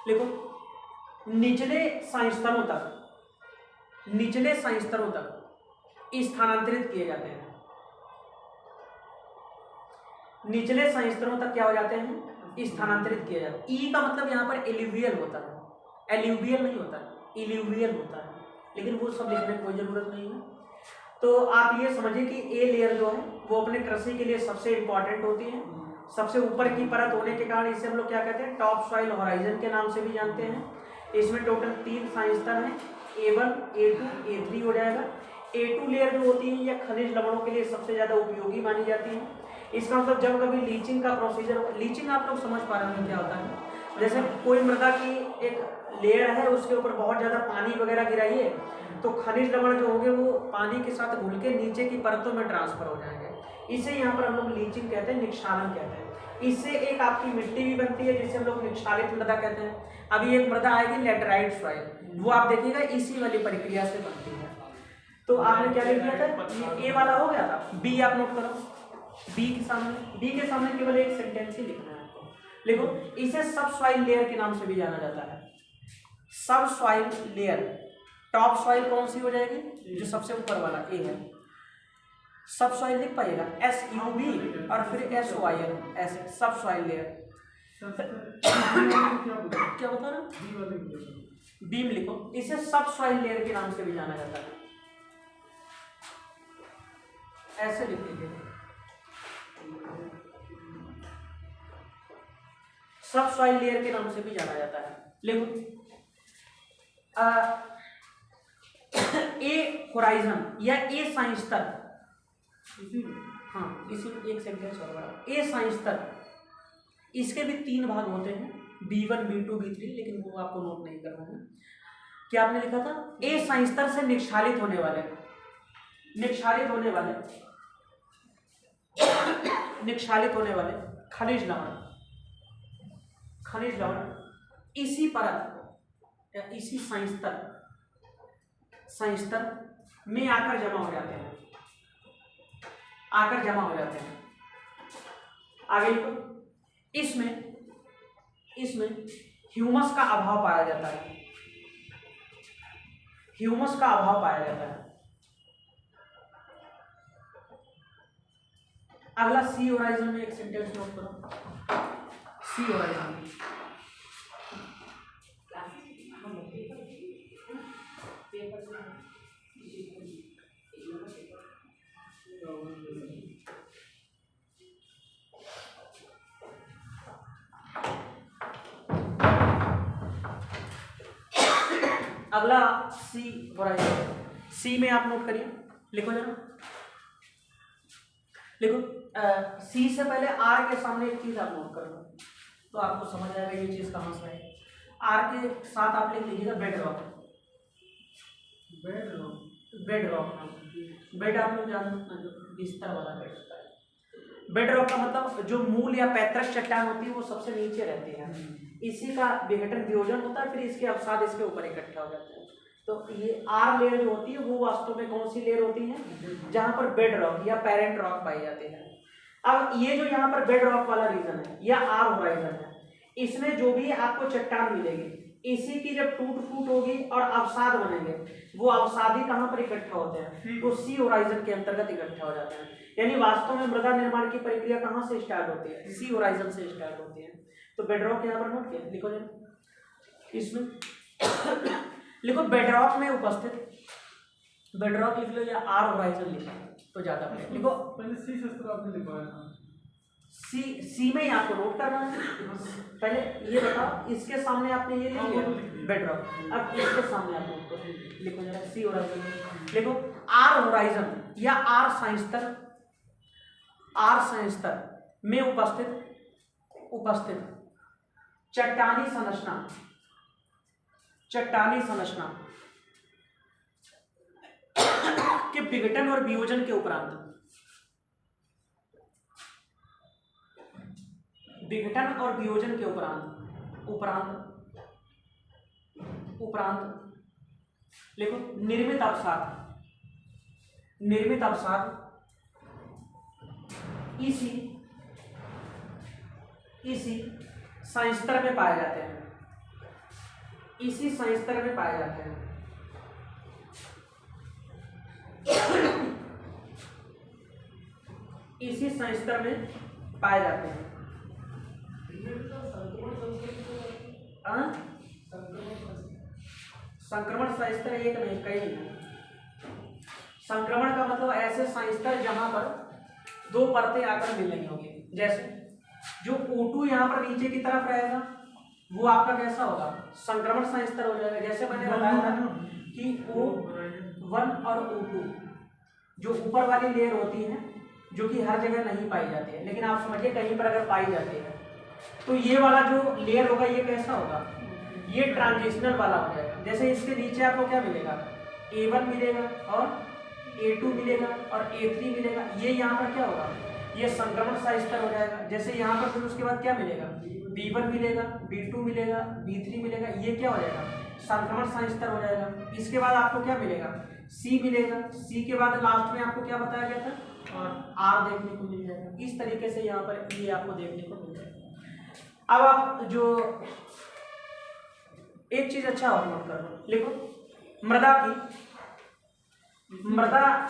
[SPEAKER 1] लिखो, निचले संस्तरों तक स्थानांतरित किए जाते हैं। निचले संस्तरों तक क्या हो जाते हैं, स्थानांतरित किए जाते हैं। ई का मतलब यहाँ पर एल्यूवियल होता है, एल्यूवियल नहीं होता, इल्यूवियल होता है, लेकिन वो सब लिखने की कोई जरूरत नहीं है। तो आप ये समझिए कि ए लेयर जो है वो अपने कृषि के लिए सबसे इंपॉर्टेंट होती है। सबसे ऊपर की परत होने के कारण इसे हम लोग क्या कहते हैं, टॉप सॉइल होराइजन के नाम से भी जानते हैं। इसमें टोटल 3 संस्तर हैं, A1, A2, A3 हो जाएगा। A2 लेयर जो होती है यह खनिज लवणों के लिए सबसे ज़्यादा उपयोगी मानी जाती है। इसका मतलब जब कभी लीचिंग का प्रोसीजर, लीचिंग आप लोग समझ पा रहे हैं क्या होता है, जैसे कोई मृदा की एक लेयर है उसके ऊपर बहुत ज़्यादा पानी वगैरह गिराइए तो खनिज लवण जो होंगे वो पानी के साथ घुल के नीचे की परतों में ट्रांसफर हो जाएंगे। इसे यहाँ पर हम लोग लीचिंग कहते हैं, निक्षालन कहते हैं। इससे एक आपकी मिट्टी भी बनती है जिसे हम लोग निक्षालित मृदा कहते हैं। अभी एक मृदा आएगी लैटेराइट सॉइल, वो आप देखिएगा इसी वाली प्रक्रिया से बनती है। तो आपने क्या लिख दिया था, ए वाला हो गया था। बी आप नोट करो, बी के सामने केवल एक सेंटेंस ही लिखना है आपको। लिखो, इसे सब सॉइल लेयर के नाम से भी जाना जाता है। सब सॉइल लेयर, टॉप सॉइल कौन सी हो जाएगी, जो सबसे ऊपर वाला ए है। सब सॉइल लिख पाइएगा, SUB और फिर SOIL, ऐसे सब सॉइल लेयर। क्या बता रहा, बी में लिखो, इसे सब सॉइल लेयर के नाम से भी जाना जाता है। ऐसे लिख लीजिए, सब सॉइल लेयर के नाम से भी जाना जाता है। लिखो, ए होराइजन या ए संस्तर, हाँ इसी एक सेंटेंस और बड़ा, ए संस्तर, इसके भी 3 भाग होते हैं, B1, B2, B3, लेकिन वो आपको नोट नहीं करना है। क्या आपने लिखा था, ए संस्तर से निक्षालित होने वाले खनिज लवण इसी परत या इसी संस्तर में आकर जमा हो जाते हैं। आकर जमा हो जाते हैं। आगे लिखो, इसमें ह्यूमस का अभाव पाया जाता है, ह्यूमस का अभाव पाया जाता है। अगला सी होराइजन में एक सेंटेंस नोट करो। सी होराइजन अगला सी होराइजन, सी में आप नोट करिए, लिखो जरा, लिखो। सी से पहले आर के सामने एक चीज आप नोट करना, तो आपको समझ आएगा ये चीज कहां से है। आर के साथ आप लिख लीजिएगा bed rock. Bed rock, bed आप लोग जानते हैं, बिस्तर वाला बेड होता है। बेड रॉक का मतलब जो मूल या पैतृक चट्टान होती है वो सबसे नीचे रहती है, इसी का विघटन वियोजन होता है, फिर इसके अवसाद इसके ऊपर इकट्ठा हो जाते हैं। तो ये आर लेयर जो होती है वो वास्तव में कौन सी लेयर होती है, जहां पर बेड रॉक या पेरेंट रॉक पाई जाती है। अब ये जो यहाँ पर बेड रॉक वाला रीजन है या आर होराइजन है, इसमें जो भी आपको चट्टान मिलेगी, इसी की जब टूट फूट होगी और अवसाद बनेंगे, वो अवसादी कहाँ पर इकट्ठा होते हैं, वो सी होराइजन के अंतर्गत इकट्ठा हो जाते हैं। यानी वास्तव में मृदा निर्माण की प्रक्रिया कहाँ से स्टार्ट होती है, सी होराइजन से स्टार्ट होती है। तो बेडरॉक यहाँ पर नोट किया, लिखो जरा इसमें लिखो बेडरॉक में उपस्थित, बेडरॉक लिख लो या आर होराइजन लिखो तो ज्यादा बढ़िया। लिखो
[SPEAKER 2] पहले सी से आपने लिखवाया था,
[SPEAKER 1] सी में ही आपको नोट करना है। पहले ये बताओ, इसके सामने आपने ये लिख लिया बेडरॉक, अब इसके सामने आप नोट करो, लिखो जरा सी होराइजन। लिखो आर होराइजन या आर सांस्तर, आर सांस्तर में उपस्थित चट्टानी संरचना, चट्टानी संरचना के विघटन और वियोजन के उपरांत, विघटन और वियोजन के उपरांत लिखो निर्मित अवसाद इसी संस्तर में पाए जाते हैं, इसी संस्तर में पाए जाते हैं। इसी संस्तर में पाए जाते हैं। संक्रमण संस्तर एक नहीं, कई नहीं। संक्रमण का मतलब ऐसे संस्तर जहां पर दो परतें आकर मिल रही होंगी, जैसे जो O2 यहाँ पर नीचे की तरफ रहेगा वो आपका कैसा होगा, संक्रमण संस्तर हो जाएगा। जैसे मैंने बताया था कि O1 और O2 जो ऊपर वाली लेयर होती है, जो कि हर जगह नहीं पाई जाती है, लेकिन आप समझिए कहीं पर अगर पाई जाती है तो ये वाला जो लेयर होगा ये कैसा होगा, ये ट्रांजिशनल वाला हो जाएगा। जैसे इसके नीचे आपको क्या मिलेगा, A1 मिलेगा और A2 मिलेगा और A3 मिलेगा, ये यहाँ पर क्या होगा, ये संक्रमण संस्तर हो जाएगा। जैसे यहाँ पर फिर उसके बाद क्या मिलेगा, B1 मिलेगा, B2 मिलेगा, B3 मिलेगा, ये क्या हो जाएगा, संक्रमण संस्तर हो जाएगा। इसके बाद आपको क्या मिलेगा, C मिलेगा, C के बाद लास्ट में आपको क्या बताया गया था, और R देखने को मिल जाएगा। इस तरीके से यहाँ पर ये आपको देखने को मिल जाएगा। अब आप जो एक चीज अच्छा और नोट कर लो, लिखो मृदा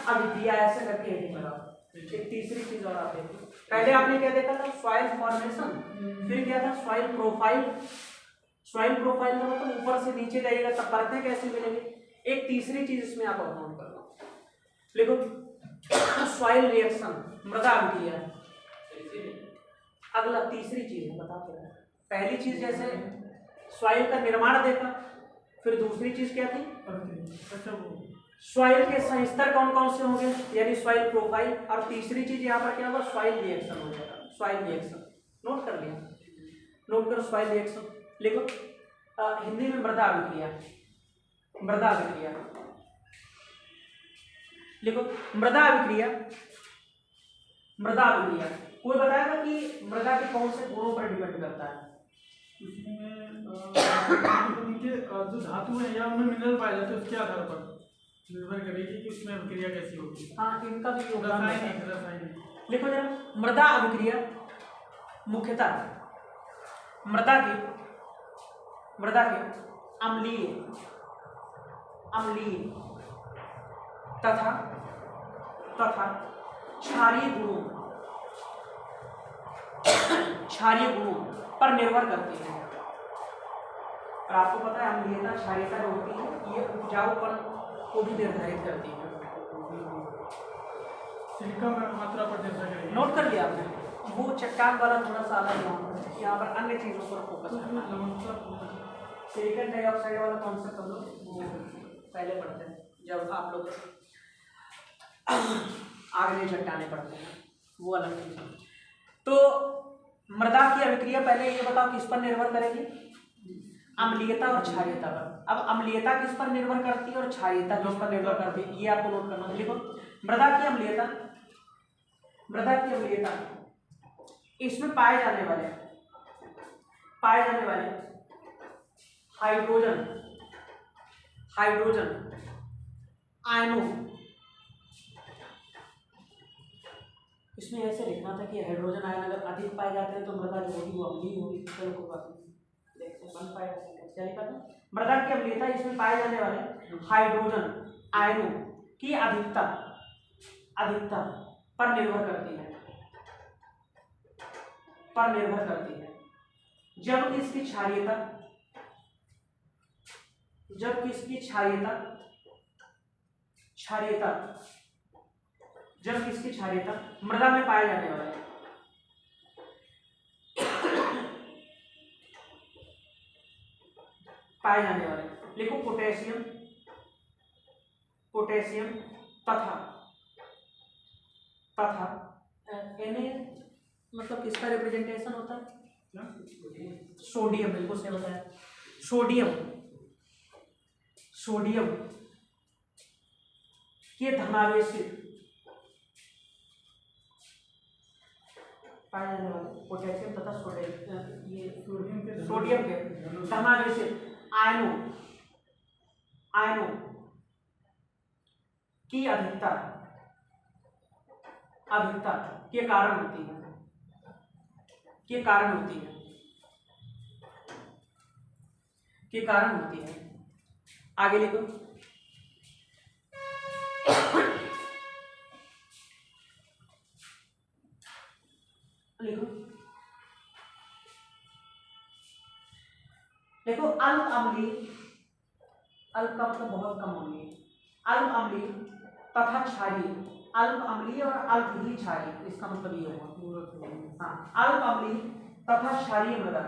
[SPEAKER 1] अभिक्रिया ऐसे करके हेडिंग लगाओ। एक तीसरी चीज और आप देखो, पहले आपने क्या देखा था, सॉइल फॉर्मेशन, फिर क्या था सॉइल प्रोफाइल। सॉइल प्रोफाइल का मतलब ऊपर से नीचे जाइएगा तब परतें कैसे मिलेंगे। एक तीसरी चीज इसमें आप नोट कर लो, लिखो सॉइल रिएक्शन, मृदा अभिक्रिया। अगला तीसरी चीज है, बताओ क्या। पहली चीज जैसे सॉइल का निर्माण देखा, फिर दूसरी चीज क्या थी, सॉइल के संस्तर कौन कौन से होंगे, यानी सॉइल प्रोफाइल, और तीसरी चीज यहाँ पर क्या होगा, सॉइल रिएक्शन हो जाएगा। सॉइल रिएक्शन नोट कर लिया, नोट करो सॉइल रिएक्शन। लिखो हिंदी में मृदा अभिक्रिया, मृदा अभिक्रिया लिखो। मृदा अभिक्रिया, मृदा अभिक्रिया कोई बताएगा कि मृदा के कौन से गुणों पर डिपेंड करता है।
[SPEAKER 2] उसमें उनके जो धातु है या उनमें मिनरल पाए जाते हैं उसके आधार पर। निर्भर करेगी कि उसमें अभिक्रिया कैसी होगी।
[SPEAKER 1] हाँ, इनका भी योगदान होता है।
[SPEAKER 2] रासायनिक
[SPEAKER 1] लिखो जरा, मृदा अभिक्रिया मुख्यतः मृदा के अम्लीय तथा क्षारीय गुणों पर निर्भर करती है। और आपको पता है अम्लीयता क्षारीयता जो होती है ये उपजाऊपन को भी निर्धारित करती है।
[SPEAKER 2] सिलिका में मात्रा पर निर्भर करेगी।
[SPEAKER 1] नोट कर लिया आपने? वो चट्टान वाला थोड़ा सा अलग, यहाँ पर अन्य चीजों पर फोकस करना है। सिलिकॉन डाइऑक्साइड वाला कॉन्सेप्ट हम लोग पहले पढ़ते हैं जब आप लोग आगे चट्टाने पढ़ते हैं, वो अलग चीज है। तो मृदा की अभिक्रिया पहले ये बताओ किस पर निर्भर करेगी? अम्लीयता और क्षारीयता पर। अब अम्लीयता किस पर निर्भर करती है और क्षारीयता किस पर निर्भर करती है, ये आपको नोट करना है। लिखो, मृदा की अम्लीयता इसमें पाए जाने वाले हाइड्रोजन आयनों, इसमें ऐसे लिखना था कि हाइड्रोजन आयन अगर अधिक पाए जाते हैं तो मृदा जो होगी वो अम्लीय होगी। चलो कोई बात नहीं, देखते हैं बन पाएगा सेंटेंस। क्या लिखा था? मृदा की अम्लीयता इसमें पाए जाने वाले हाइड्रोजन आयनों की अधिकता पर निर्भर करती है। जब इसकी क्षारीयता मृदा में पाए जाने वाले लिखो, पोटेशियम तथा मतलब किसका रिप्रेजेंटेशन होता है? सोडियम, बिल्कुल सही बताया। सोडियम के धनावेशित पाए जाने वाले पोटेशियम तथा सोडियम के धनावेशित आयनों की अधिकता के कारण होती है। आगे लिखो, अल्प अम्लीय, अल्प का मतलब बहुत कम अम्लीय, अल्प अम्लीय तथा क्षारीय, अल्प अम्लीय और अल्प ही क्षारीय, इसका मतलब ये होगा। हाँ, अल्प अम्लीय तथा क्षारीय मृदा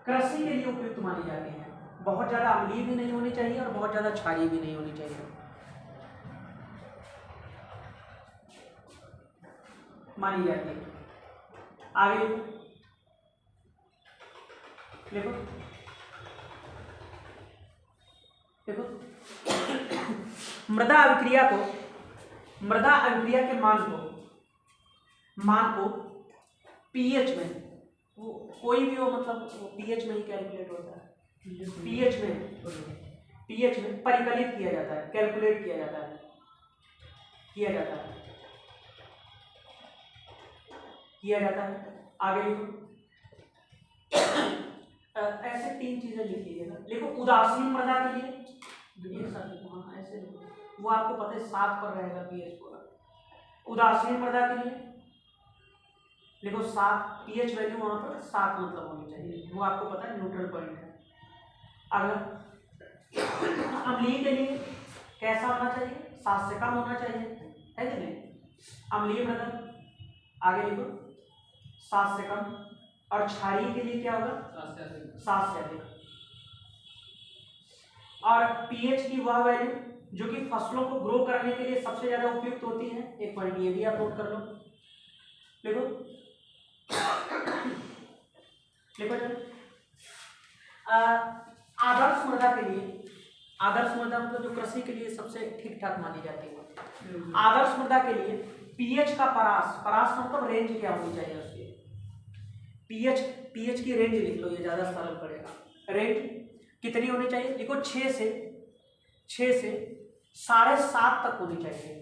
[SPEAKER 1] कृषि के लिए उपयुक्त मानी जाती है। बहुत ज्यादा अम्लीय भी नहीं होनी चाहिए और बहुत ज्यादा क्षारीय भी नहीं होनी चाहिए, मानी जाती है। आगे देखो मृदा अभिक्रिया के मान को पीएच में, वो कोई भी हो मतलब वो पीएच में ही कैलकुलेट होता है। पीएच में परिकलित किया जाता है, कैलकुलेट किया जाता है। आगे ऐसे 3 चीजें लिख लीजिएगा। लिखो, उदासीन मृदा के लिए ऐसे लिखो, वो आपको पता है 7 पर रहेगा पीएच पूरा। उदासीन मृदा के लिए लिखो 7, पीएच वैल्यू वहां पर 7 मतलब होनी चाहिए, वो आपको पता है न्यूट्रल पॉइंट है। अगर अम्लीय के लिए कैसा होना चाहिए? 7 से कम होना चाहिए, है कि नहीं? अम्लीय मृदा आगे लिखो 7 से कम, और क्षारीय के लिए क्या होगा? 7 से अधिक। और पीएच की वह वैल्यू जो कि फसलों को ग्रो करने के लिए सबसे ज्यादा उपयुक्त होती है, एक पॉइंट ये भी आप नोट कर लो। देखो आदर्श मृदा के लिए, आदर्श मृदा मतलब जो कृषि के लिए सबसे ठीक ठाक मानी जाती है। आदर्श मृदा के लिए पीएच का परास मतलब रेंज क्या होनी चाहिए उसकी? पीएच की रेंज लिख लो, ये ज्यादा सरल पड़ेगा। रेंज कितनी होनी चाहिए? देखो 6 से 7.5 तक होनी चाहिए।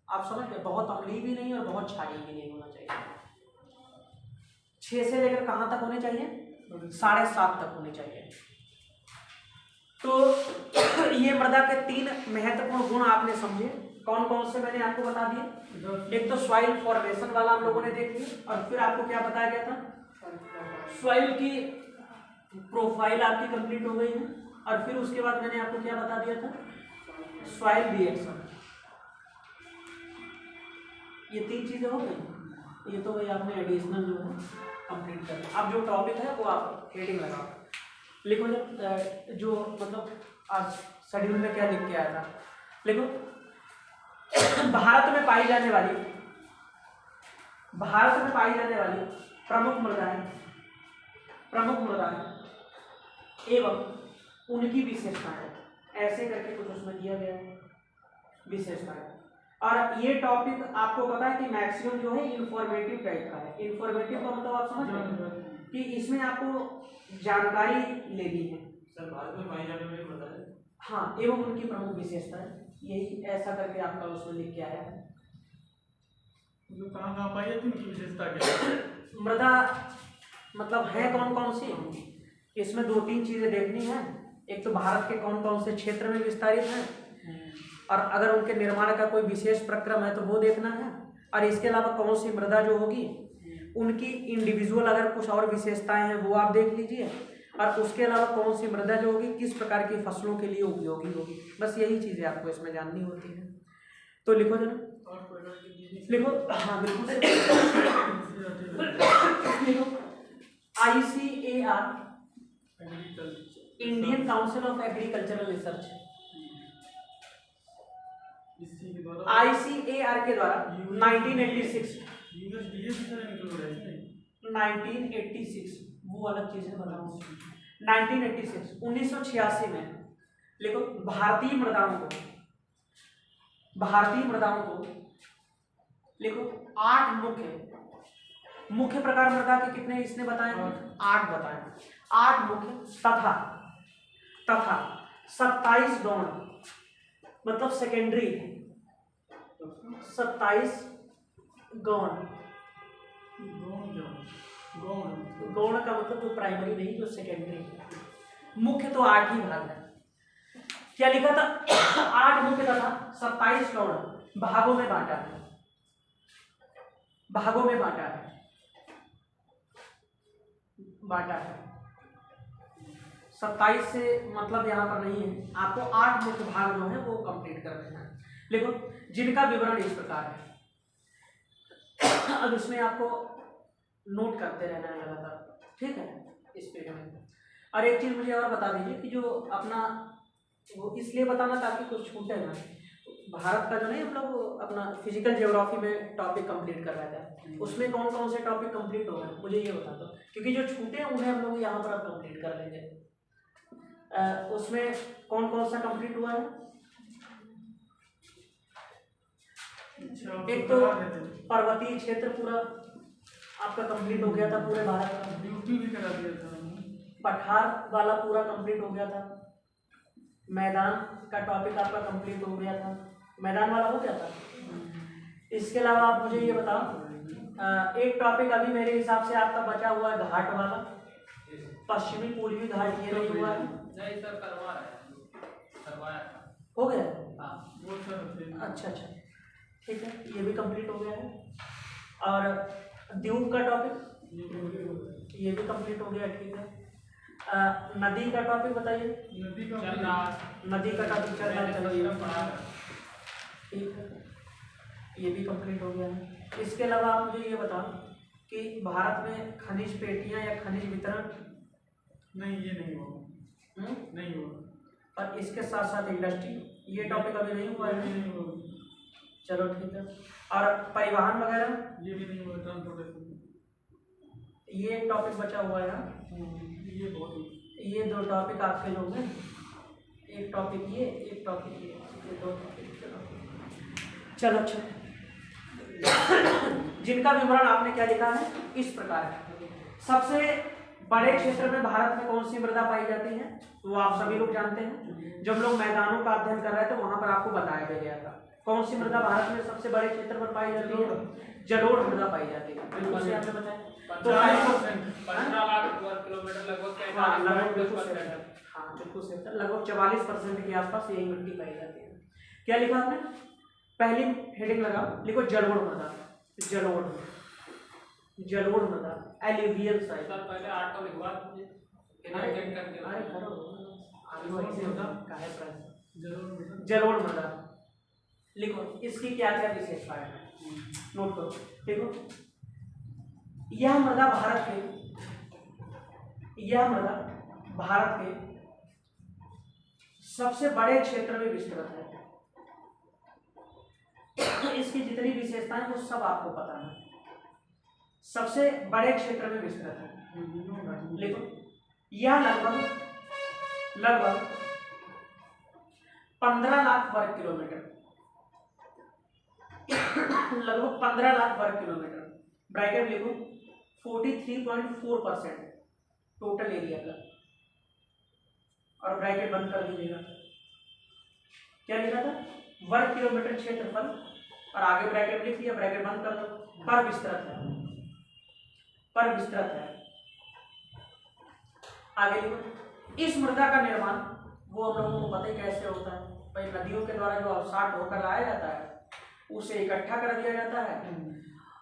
[SPEAKER 1] आप समझ गए, बहुत अम्लीय भी नहीं और बहुत क्षारीय भी नहीं होना चाहिए। 6 से लेकर कहाँ तक होने चाहिए? 7.5 तक होनी चाहिए। तो ये मृदा के 3 महत्वपूर्ण गुण आपने समझे। कौन कौन से मैंने आपको बता दिए? एक तो सॉइल फॉर्मेशन वाला हम लोगों ने देख लिया, और फिर आपको क्या बताया गया था? सॉइल की प्रोफाइल आपकी कंप्लीट हो गई है, और फिर उसके बाद मैंने आपको क्या बता दिया था? Soil reaction. ये 3 चीजें हो गई। ये तो भाई आपने एडिशनल जो है कंप्लीट कर लिया। अब जो टॉपिक है वो आप हेडिंग लगाओ, लिखो जो मतलब आज शेड्यूल में क्या लिख के आया था, लिखो भारत में पाई जाने वाली प्रमुख मृदाएं एवं उनकी विशेषताएं, ऐसे करके कुछ उसमें दिया गया है विशेषताएं। और ये टॉपिक आपको पता है कि मैक्सिमम जो है इंफॉर्मेटिव टाइप का है। इंफॉर्मेटिव का मतलब आप समझ रहे हैं कि इसमें आपको जानकारी लेनी है।
[SPEAKER 2] सर भारत में पाई जाने वाली मृदाएं,
[SPEAKER 1] हाँ, एवं उनकी प्रमुख विशेषताएं, यही ऐसा करके आपका उसमें लिख के आया है।
[SPEAKER 2] कहाँ पाई जाती है, उनकी विशेषता क्या?
[SPEAKER 1] मृदा मतलब है कौन कौन सी, इसमें 2-3 चीजें देखनी है। एक तो भारत के कौन कौन से क्षेत्र में विस्तारित है, और अगर उनके निर्माण का कोई विशेष प्रक्रम है तो वो देखना है। और इसके अलावा कौन सी मृदा जो होगी उनकी इंडिविजुअल अगर कुछ और विशेषताएं हैं वो आप देख लीजिए। और उसके अलावा कौन सी मृदा जो होगी किस प्रकार की फसलों के लिए उपयोगी होगी, बस यही चीजें आपको इसमें जाननी होती है। तो लिखो जरा, लिखो। हाँ बिल्कुल लिखो। ICAR, Indian council of agricultural research, ICAR के द्वारा 1986 वो अलग चीज है, बताऊँ। 1986 में लिखो भारतीय मृदाओं को लिखो 8 मुख्य प्रकार मृदा के कितने इसने बताए? 8 बताए। 8 मुख्य तथा 27 गौण, मतलब सेकेंडरी, 27 गौण का मतलब जो प्राइमरी नहीं, जो सेकेंडरी। मुख्य तो 8 ही भाग है। क्या लिखा था? 8 मुख्य तथा 27 गौण भागों में बांटा है। 27 से मतलब यहाँ पर नहीं है, आपको 8 मुख्य भाग जो है वो कंप्लीट कर देना है। देखो जिनका विवरण इस प्रकार है। अब इसमें आपको नोट करते रहना है लगातार, ठीक है, इस पेज में। और एक चीज मुझे और बता दीजिए कि जो अपना वो इसलिए बताना ताकि कुछ छूटे ना। भारत का जो नहीं हम लोग अपना फिजिकल ज्योग्राफी में टॉपिक कंप्लीट कर रहे थे, उसमें कौन कौन से टॉपिक कंप्लीट हो गए मुझे ये बता दो, क्योंकि जो छूटे हैं उन्हें हम लोग यहाँ पर अब कंप्लीट कर लेंगे। उसमें कौन कौन सा कंप्लीट हुआ है? एक तो पर्वतीय क्षेत्र पूरा आपका कंप्लीट हो गया था, पूरे भारत का।
[SPEAKER 2] ड्यूटी भी करा दिया था।
[SPEAKER 1] पठार वाला पूरा कंप्लीट हो गया था। मैदान का टॉपिक आपका कंप्लीट हो गया था, मैदान वाला हो गया था। इसके अलावा आप मुझे ये बताओ, एक टॉपिक अभी मेरे हिसाब से आपका बचा हुआ है घाट वाला, पश्चिमी पूर्वी घाट, ये नहीं हुआ है?
[SPEAKER 3] नहीं सर, करवाया
[SPEAKER 1] हो गया?
[SPEAKER 3] हाँ
[SPEAKER 2] वो सर
[SPEAKER 1] अच्छा, ठीक है, ये भी कंप्लीट हो गया है। और द्वीप का टॉपिक ये भी कंप्लीट हो गया, ठीक है। नदी का टॉपिक बताइए।
[SPEAKER 2] नदी का
[SPEAKER 1] टॉपिक चल रहा है, चलो ये ठीक है, ये भी कंप्लीट हो गया है। इसके अलावा आप मुझे ये बताओ कि भारत में खनिज पेटियां या खनिज वितरण
[SPEAKER 2] नहीं, ये नहीं हुआ। नहीं हुआ।
[SPEAKER 1] और इसके साथ साथ इंडस्ट्री, ये टॉपिक अभी नहीं हुआ है।
[SPEAKER 2] नहीं हुआ।
[SPEAKER 1] चलो ठीक है। और परिवहन वगैरह
[SPEAKER 2] ये भी नहीं हुआ। ट्रांसपोर्टेशन
[SPEAKER 1] ये एक टॉपिक बचा हुआ है।
[SPEAKER 2] ये बहुत,
[SPEAKER 1] ये 2 टॉपिक आपके जो हैं, एक टॉपिक ये, एक टॉपिक ये 2 टॉपिक। चलो अच्छा, जिनका विवरण आपने क्या लिखा है इस प्रकार है। सबसे बड़े क्षेत्र में भारत में कौन सी मृदा पाई जाती है, वो आप सभी लोग जानते हैं। जब लोग मैदानों का अध्ययन कर रहे थे वहां पर आपको बताया भी गया था कौन सी मृदा भारत में सबसे बड़े क्षेत्र पर पाई जाती है, जलोढ़ मृदा पाई जाती है। बिल्कुल से आपने बताया। तो
[SPEAKER 3] 15 लाख वर्ग किलोमीटर लगभग
[SPEAKER 1] हाँ लगभग बिल्कुल सही है। हाँ बिल्कुल सही है, लगभग 44% के आसपास यही मिट्टी पाई जाती है। क्या लिखा आपने, पहली हेडिंग लगा, लिखो जलोढ़ मृदा। जलोढ़ जलोढ़ मृदा, एलुवियल साइट।
[SPEAKER 3] सर पहले 8 तो लिखवा दीजिए।
[SPEAKER 1] अरे करो जलोढ़ मृदा लिखो, इसकी क्या क्या विशेषताएं हैं नोट करो। देखो यह मृदा भारत के सबसे बड़े क्षेत्र में विस्तृत है। इसकी जितनी विशेषताएं वो सब आपको पता है, सबसे बड़े क्षेत्र में विस्तृत है। लिखो यह लगभग 15 लाख वर्ग किलोमीटर, लगभग 15 लाख वर्ग किलोमीटर, ब्रैकेट लिखो 43.4% टोटल एरिया का, और ब्रैकेट बंद कर दीजिएगा। क्या लिखा था, वर्ग किलोमीटर क्षेत्रफल, और आगे ब्रैकेट लिख दिया, ब्रैकेट बंद कर दो, पर विस्तृत है। आगे लिखो इस मृदा का निर्माण, वो हम लोगों को पता ही कैसे होता है भाई, नदियों के द्वारा जो अवसाद होकर लाया जाता है उसे इकट्ठा कर दिया जाता है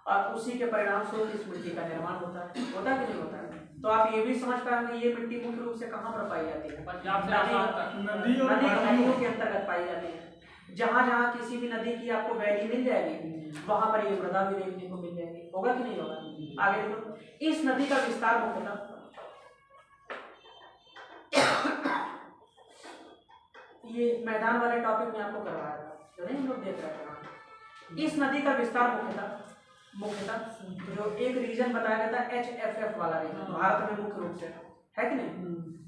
[SPEAKER 1] और उसी के परिणाम स्वरूप इस मिट्टी का निर्माण होता है कि नहीं होता है। तो आप ये भी समझ पाएंगे ये मिट्टी मुख्य रूप से कहाँ पर पाई जाती है,
[SPEAKER 3] पंजाब से आसाम तक
[SPEAKER 2] नदी और
[SPEAKER 1] घाटियों के अंतर्गत पाई जाती है। जहाँ जहाँ किसी भी नदी की आपको वैली मिल जाएगी वहां पर ये मृदा भी देखने को मिल जाएगी, होगा कि नहीं होगा। आगे देखो इस नदी का विस्तार मुख्यतः ये मैदान वाले टॉपिक में आपको करवाया था, जो नहीं हम लोग देख रहे थे। इस नदी का विस्तार मुख्यतः जो एक रीजन बताया गया था HFF वाला रीजन भारत में मुख्य रूप से है कि नहीं,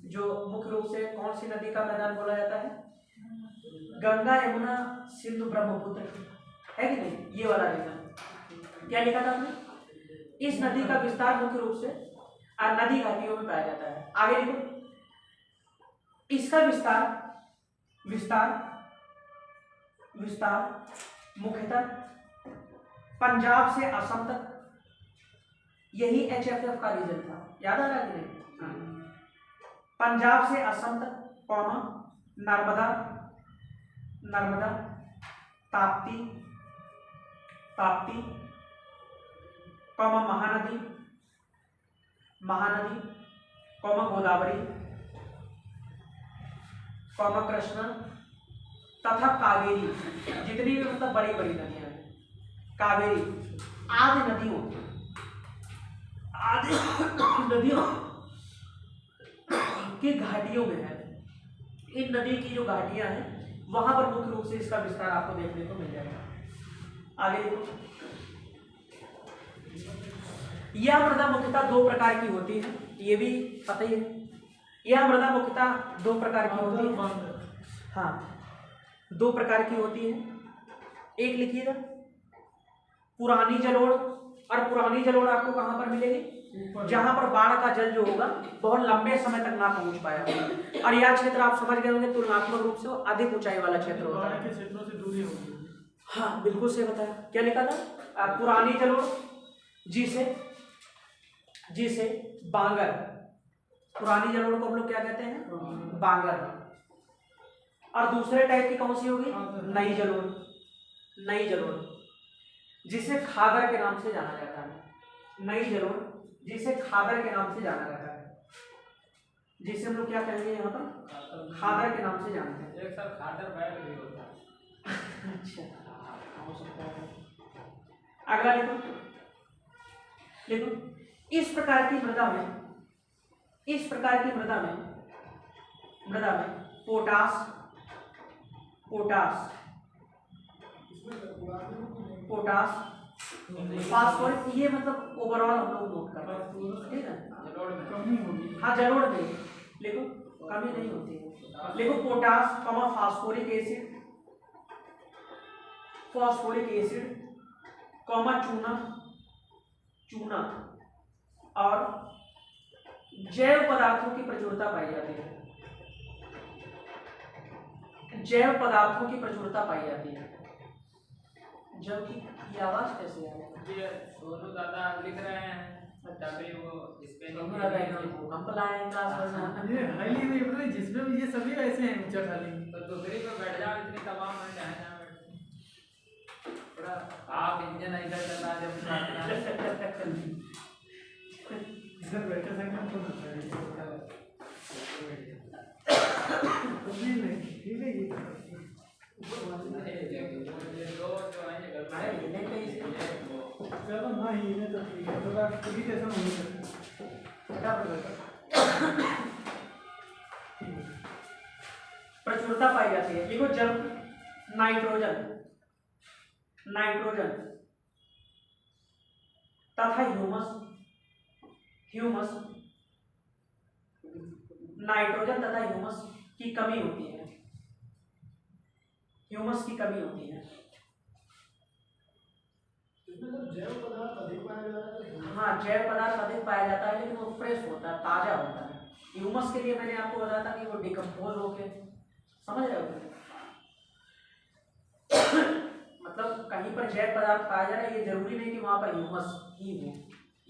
[SPEAKER 1] जो मुख्य रूप से कौन सी नदी का मैदान बोला जाता है, गंगा यमुना सिंधु ब्रह्मपुत्र, है कि नहीं, ये वाला रीजन। क्या लिखा था आपने, इस नदी का विस्तार मुख्य रूप से नदी घाटियों में पाया जाता है। आगे लिखो इसका विस्तार मुख्यतः पंजाब से असम तक, यही HFF का रीजन था, याद आ रहा है कि नहीं। पंजाब से असम तक, comma Narmada Tapti comma Mahanadi comma Godavari comma Krishna तथा कावेरी, जितनी भी मतलब बड़ी बड़ी नदियां हैं, कावेरी आदि नदियों की घाटियों में है। इन नदी की जो घाटियां हैं वहां पर मुख्य रूप से इसका विस्तार आपको देखने को मिल जाएगा। आगे देखो यह मृदा मुख्यतः 2 प्रकार की होती है, ये भी पता ही है। यह मृदा मुख्यतः 2 प्रकार की होती है, हाँ 2 प्रकार की होती है। एक लिखिएगा पुरानी जलोढ़, और पुरानी जलोढ़ आपको कहाँ पर मिलेगी, जहां पर बाढ़ का जल जो होगा बहुत लंबे समय तक ना पहुंच पाया, और यह क्षेत्र आप समझ गए होंगे तुलनात्मक रूप से अधिक ऊंचाई वाला क्षेत्र होता है,
[SPEAKER 2] क्षेत्रों से दूरी होगी।
[SPEAKER 1] हाँ बिल्कुल सही बताया। क्या लिखा था, पुरानी जलोढ़ जिसे बांगर, पुरानी जलोढ़ को हम लोग क्या कहते हैं, बांगर। और दूसरे टाइप की कौन सी होगी, नई जलोढ़ जिसे खादर के नाम से जाना जाता है। नई जलोढ़ जिसे खादर के नाम से जाना जाता है, जिसे हम लोग क्या कहेंगे यहाँ पर, खादर के नाम से जानते हैं।
[SPEAKER 3] एक सर खादर बैग भी होता है।
[SPEAKER 1] अच्छा हो सकता है। अगला देखो इस प्रकार की मृदा में पोटास फास्फोरस, ये मतलब ओवरऑल हम लोग नोट कर रहे हैं, ठीक है।
[SPEAKER 3] जलोढ़ में
[SPEAKER 2] कमी होगी।
[SPEAKER 1] हाँ जलोढ़ में लिखो कमी नहीं होती है, लिखो पोटास कमा फास्फोरिक एसिड कॉमा चूना और जैव पदार्थों की प्रचुरता पाई जाती है। जैव पदार्थों की प्रचुरता पाई जाती है। जबकि ये आवाज कैसे आ रही
[SPEAKER 3] जी सोनू दादा लिख रहे हैं तभी वो स्पेलिंग
[SPEAKER 1] है? हम लाए क्लास में
[SPEAKER 2] ये हाईली में पता है जिसमें भी ये सभी ऐसे हैं ऊंचा खाली।
[SPEAKER 3] तो दूसरी पे बैठ जाओ इतनी तमाम है जहाँ बैठ थोड़ा आप इंजन इधर चला जब
[SPEAKER 2] इधर बैठे थे ना तो नहीं ठीक है ये चलो ना ही इन्हें तो ठीक है थोड़ा इरिटेशन होने लगता
[SPEAKER 1] प्रचुरता पाई जाती है। देखो जब नाइट्रोजन नाइट्रोजन तथा ह्यूमस ह्यूमस नाइट्रोजन तथा ह्यूमस की कमी होती है। ह्यूमस की कमी होती है।
[SPEAKER 2] जैव पदार्थ अधिक पाया जाता है।
[SPEAKER 1] हाँ जैव पदार्थ अधिक पाया जाता है लेकिन वो फ्रेश होता है, ताजा होता है। ह्यूमस के लिए मैंने आपको बताया था कि वो डिकम्पोज होके, समझ रहे हो? मतलब कहीं पर जैव पदार्थ पाया जा रहा है ये जरूरी नहीं कि वहां पर ह्यूमस ही हो,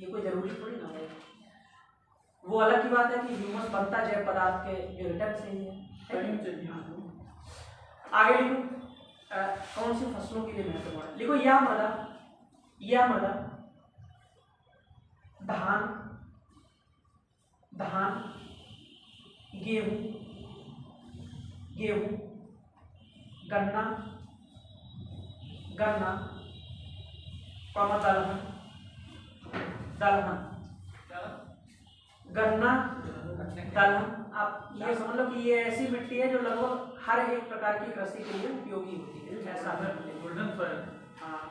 [SPEAKER 1] ये कोई जरूरी थोड़ी ना है। वो अलग की बात है कि ह्यूमस बनता जैव पदार्थ के रिटर्न से ही है। आगे लिखो कौन सी फसलों के लिए महत्वपूर्ण है। लिखो यह मृदा धान गेहूं गन्ना दलहन गन्ना दलहन। आप ये समझ लो कि ये ऐसी मिट्टी है जो लगभग हर एक प्रकार की कृषि के लिए उपयोगी होती है। ऐसा है
[SPEAKER 2] गोल्डन सॉइल।
[SPEAKER 1] हाँ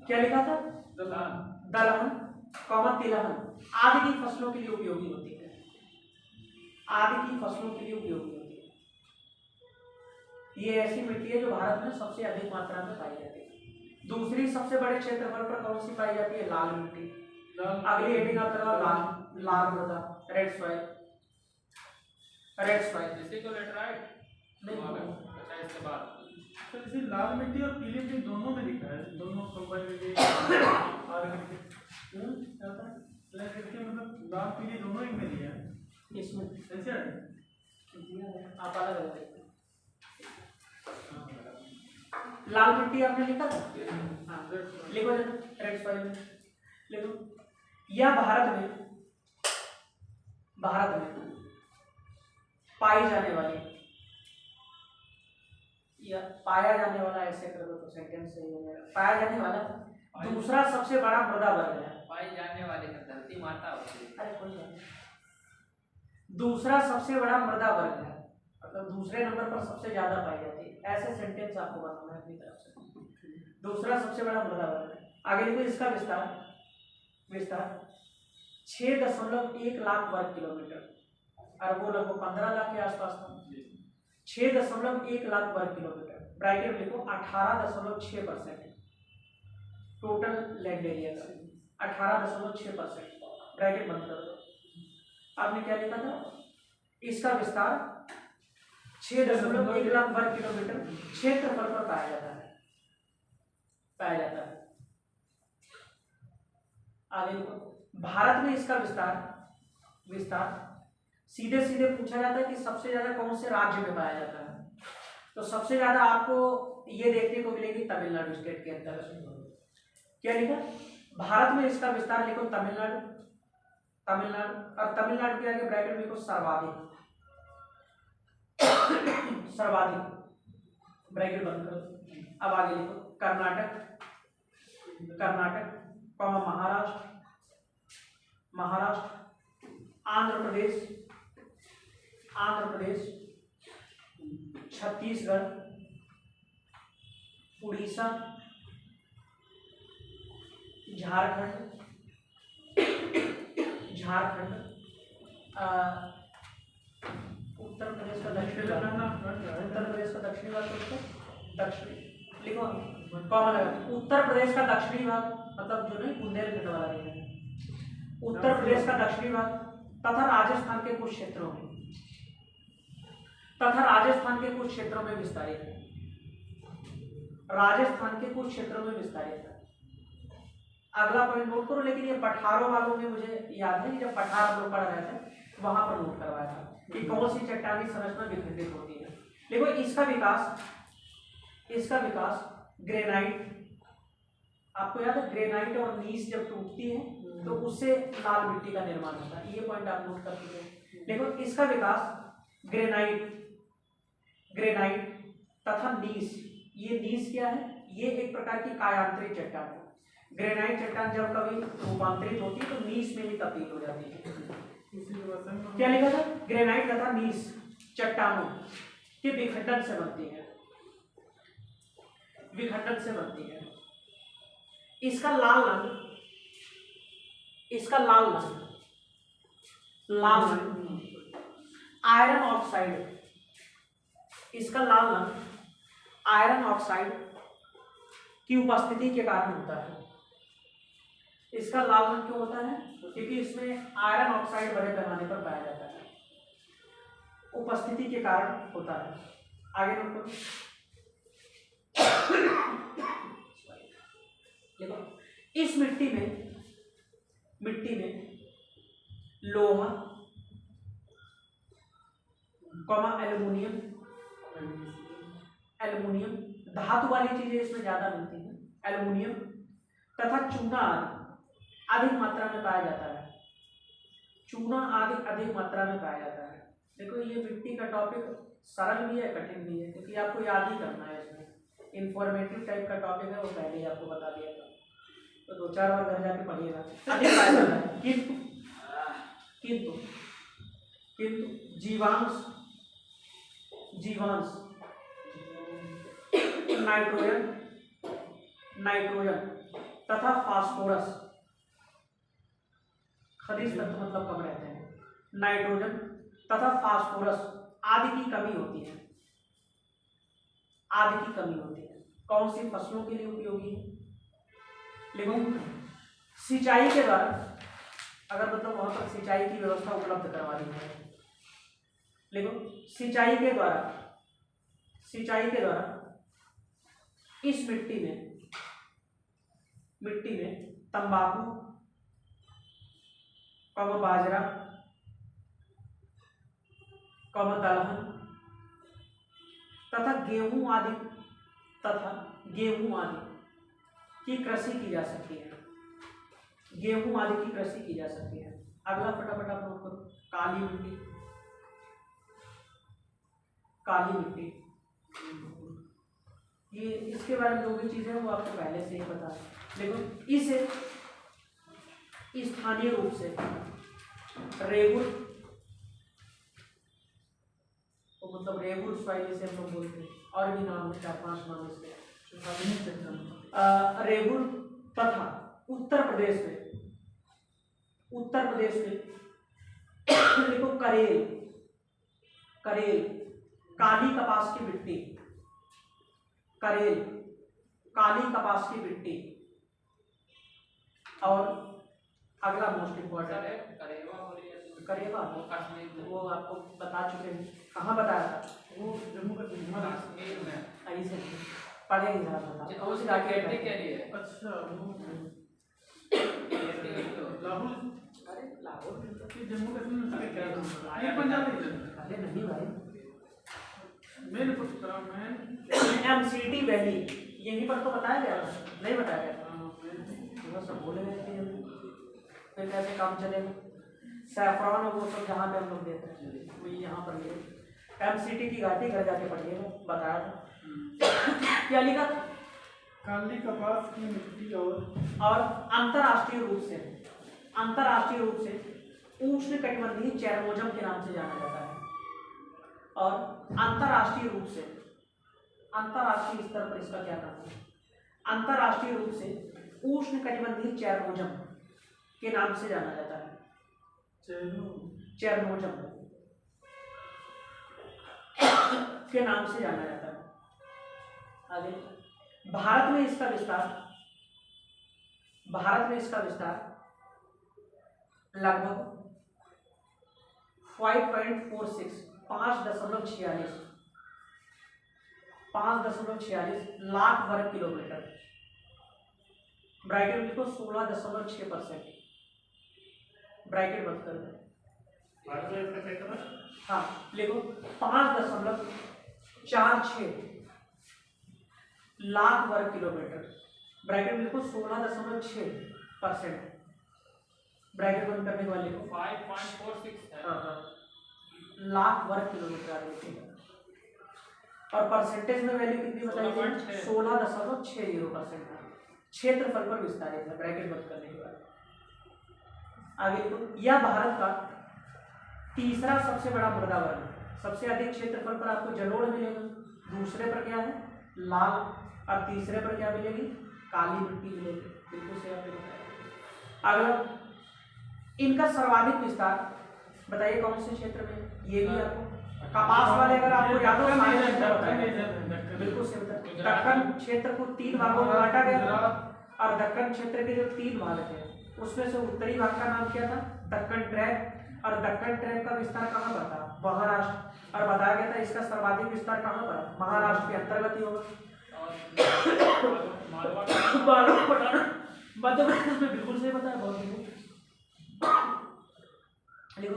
[SPEAKER 1] क्या लिखा था? दलहन तिलहन आदि की फसलों के लिए उपयोगी होती है। आदि की फसलों के लिए उपयोगी होती है। ये ऐसी मिट्टी है जो भारत में सबसे अधिक मात्रा में पाई जाती है। दूसरी सबसे बड़े क्षेत्रफल पर कौन सी पाई जाती है? लाल मिट्टी। अगली हेडिंग आप लगाओ लाल मृदा, रेड सॉइल।
[SPEAKER 3] इसी को लेटराइट
[SPEAKER 1] नहीं
[SPEAKER 3] अच्छा इसके बाद
[SPEAKER 2] तो इसे लाल मिट्टी और पीली मिट्टी दोनों में लिखा है, दोनों कंबाइन करके मतलब लाल पीली दोनों एक में दिया है।
[SPEAKER 1] इसमें
[SPEAKER 2] ऐसे
[SPEAKER 1] आप अलग अलग लाल मिट्टी आपने लिखा था। हाँ लिखो रेड सॉइल लिखो। यह भारत में पाई जाने वाली या पाया जाने वाला, ऐसे कर दो तो सेंटेंस सही हो जाएगा। पाया जाने वाला दूसरा सबसे बड़ा मृदा वर्ग है।
[SPEAKER 3] पाई जाने वाले का धरती माता होती है।
[SPEAKER 1] अरे कोई बात नहीं। दूसरा सबसे बड़ा मृदा वर्ग है, मतलब दूसरे नंबर पर सबसे ज्यादा पाई जाती है। ऐसे सेंटेंस आपको बनाना है अपनी तरफ से। दूसरा सबसे बड़ा मृदा वर्ग है। आगे लिखो इसका विस्तार 6.1 लाख वर्ग किलोमीटर, और वो लगभग 15 लाख के आसपास था। 6.1 लाख वर्ग किलोमीटर ब्रैकेट लिखो 18.6% टोटल लैंड एरिया का 18.6% ब्रैकेट बंद कर दो। आपने क्या लिखा था? इसका विस्तार 6.1 लाख वर्ग किलोमीटर क्षेत्रफल पर पाया जाता है। आगे लिखो भारत में इसका विस्तार सीधे पूछा जाता है कि सबसे ज्यादा कौन से राज्य में पाया जाता है। तो सबसे ज्यादा आपको ये देखने को मिलेगी तमिलनाडु स्टेट के अंदर। क्या लिखा? भारत में इसका विस्तार लिखो तमिलनाडु, और तमिलनाडु के आगे ब्रैकेट लिखो सर्वाधिक ब्रैकेट बंद करो। अब आगे लिखो कर्नाटक, महाराष्ट्र, आंध्र प्रदेश, छत्तीसगढ़, उड़ीसा, झारखंड, उत्तर प्रदेश का दक्षिणी भाग, लिखो कॉमन लगा। उत्तर प्रदेश का दक्षिणी भाग, मतलब जो नहीं बुंदेलखंड वाला है, उत्तर प्रदेश का दक्षिणी भाग, तथा राजस्थान के कुछ क्षेत्रों में विस्तारित है। राजस्थान के कुछ क्षेत्रों में विस्तारित है। अगला पॉइंट नोट करो, लेकिन ये पठारों वालों में मुझे याद है कि जब पठार हम लोग पढ़ रहे थे वहां पर नोट करवाया था कि कौन सी चट्टानी संरचना विखंडित होती है। देखो इसका विकास ग्रेनाइट, आपको याद है ग्रेनाइट और नीस जब टूटती है तो उससे लाल मिट्टी का निर्माण होता है। ये पॉइंट आप नोट कर लीजिए। देखो इसका विकास ग्रेनाइट तथा नीस, ये नीस क्या है? ये एक प्रकार की कायांतरित चट्टान है। ग्रेनाइट चट्टान जब कभी रूपांतरित होती है तो नीस में भी तब्दील हो जाती है। क्या लिखा था? ग्रेनाइट तथा नीस चट्टानों के विखंडन से बनती है, इसका लाल रंग आयरन ऑक्साइड, इसका लाल रंग आयरन ऑक्साइड की उपस्थिति के कारण होता है। इसका लाल रंग क्यों होता है? क्योंकि इसमें आयरन ऑक्साइड बड़े पैमाने पर पाया जाता है, उपस्थिति के कारण होता है। आगे नोट करो। देखो इस मिट्टी में लोहा, एल्युमिनियम धातु वाली चीजें इसमें ज्यादा मिलती हैं, एल्युमिनियम तथा चूना अधिक मात्रा में पाया जाता है। अधिक मात्रा में पाया जाता है। देखो ये मिट्टी का टॉपिक सरल भी है कठिन भी है, क्योंकि आपको याद ही करना है। इसमें इंफॉर्मेटिव टाइप का टॉपिक है, वो पहले ही आपको बता दिया था, तो 2-4 बार घर जाके पढ़िएगा। अधिक पाया जाता है, किंतु जीवांश नाइट्रोजन तथा फास्फोरस, खनिज तत्व मतलब कम रहते हैं, नाइट्रोजन तथा फास्फोरस आदि की कमी होती है। कौन सी फसलों के लिए उपयोगी है? लेकिन सिंचाई के द्वारा, अगर मतलब वहां पर सिंचाई की व्यवस्था उपलब्ध करवा दी जाए, लेकिन सिंचाई के द्वारा इस मिट्टी में तंबाकू, बाजरा, दलहन तथा गेहूं आदि की कृषि की जा सकती है। अगला फटाफट आप नोट करो, काली मिट्टी। ये इसके बारे में जो भी चीजें हैं वो आपको पहले से ही पता है, लेकिन इसे स्थानीय रूप से रेगुर, तो मतलब रेगुर सॉइल जिसे हम लोग बोलते हैं, और भी नाम है 4-5 नाम इसके। रेगुर तथा उत्तर प्रदेश में देखो करेल, काली कपास की मिट्टी, और अगला मोस्ट इम्पोर्टेंट है करेवा, वो आपको बता चुके हैं। कहाँ बताया था?
[SPEAKER 2] वो जम्मू कश्मीर में
[SPEAKER 1] ऐसे पढ़े ही बता कौन सी घाटी है?
[SPEAKER 2] अच्छा
[SPEAKER 1] लाहौर
[SPEAKER 2] जम्मू कश्मीर में क्या ये पंजाब
[SPEAKER 1] अरे नहीं भाई,
[SPEAKER 2] मैंने कुछ करा मैं
[SPEAKER 1] MCT वैली यहीं पर तो बताया गया, नहीं बताया गया? सब बोले गए थे, फिर कैसे काम चलेगा? सैफरान और वो सब जहाँ पे हम लोग देते हैं वही यहाँ पर लिए। MCT की घाटी घर जाके पढ़िएगा, बताया था। क्या लिखा?
[SPEAKER 2] काली कपास की मिट्टी
[SPEAKER 1] और अंतरराष्ट्रीय रूप से उष्ण कटिबंधीय चेरमोजम के नाम से जाना जाता है। और अंतरराष्ट्रीय स्तर पर इसका क्या नाम है? अंतरराष्ट्रीय रूप से उष्ण कटिबंधीय चेरमोजम के नाम से जाना जाता है। चेरमोजम के नाम से जाना जाता है। आगे भारत में इसका विस्तार लगभग 5.46 5.46 लाख वर्ग किलोमीटर। ब्रैकेट लिखो 16.6%। ब्रैकेट बंद कर दो। हाँ लिखो 5.46 लाख वर्ग किलोमीटर। ब्रैकेट लिखो 16.6%। ब्रैकेट बंद करने के बाद लिखो
[SPEAKER 3] 5.46 है।
[SPEAKER 1] हाँ लाख वर्ग किलोमीटर आ रही। और परसेंटेज में वैल्यू कितनी बताई गई? 16.60%। क्षेत्रफल पर विस्तारित है। ब्रैकेट बंद करने के बाद आगे लिखो, यह भारत का तीसरा सबसे बड़ा मृदा वर्ग है। सबसे अधिक क्षेत्रफल पर आपको जलोढ़ मिलेगा, दूसरे पर क्या है लाल, और तीसरे पर क्या मिलेगी काली मिट्टी मिलेगी। बिल्कुल सही आपने बताया। अगला, इनका सर्वाधिक विस्तार बताइए कौन से क्षेत्र में? ये भी आपको कपास वाले अगर आपको याद हो बिल्कुल सही बताया। दक्कन क्षेत्र को 3 भागों में बांटा गया था, और दक्कन क्षेत्र के जो 3 भाग थे उसमें से उत्तरी भाग का नाम क्या था? दक्कन ट्रैप। और दक्कन ट्रैप का विस्तार कहाँ पर था? महाराष्ट्र। और बताया गया था इसका सर्वाधिक विस्तार कहाँ पर है? महाराष्ट्र के अंतर्गत ही होगा। मध्य प्रदेश में बिल्कुल सही बताया, बहुत लिखो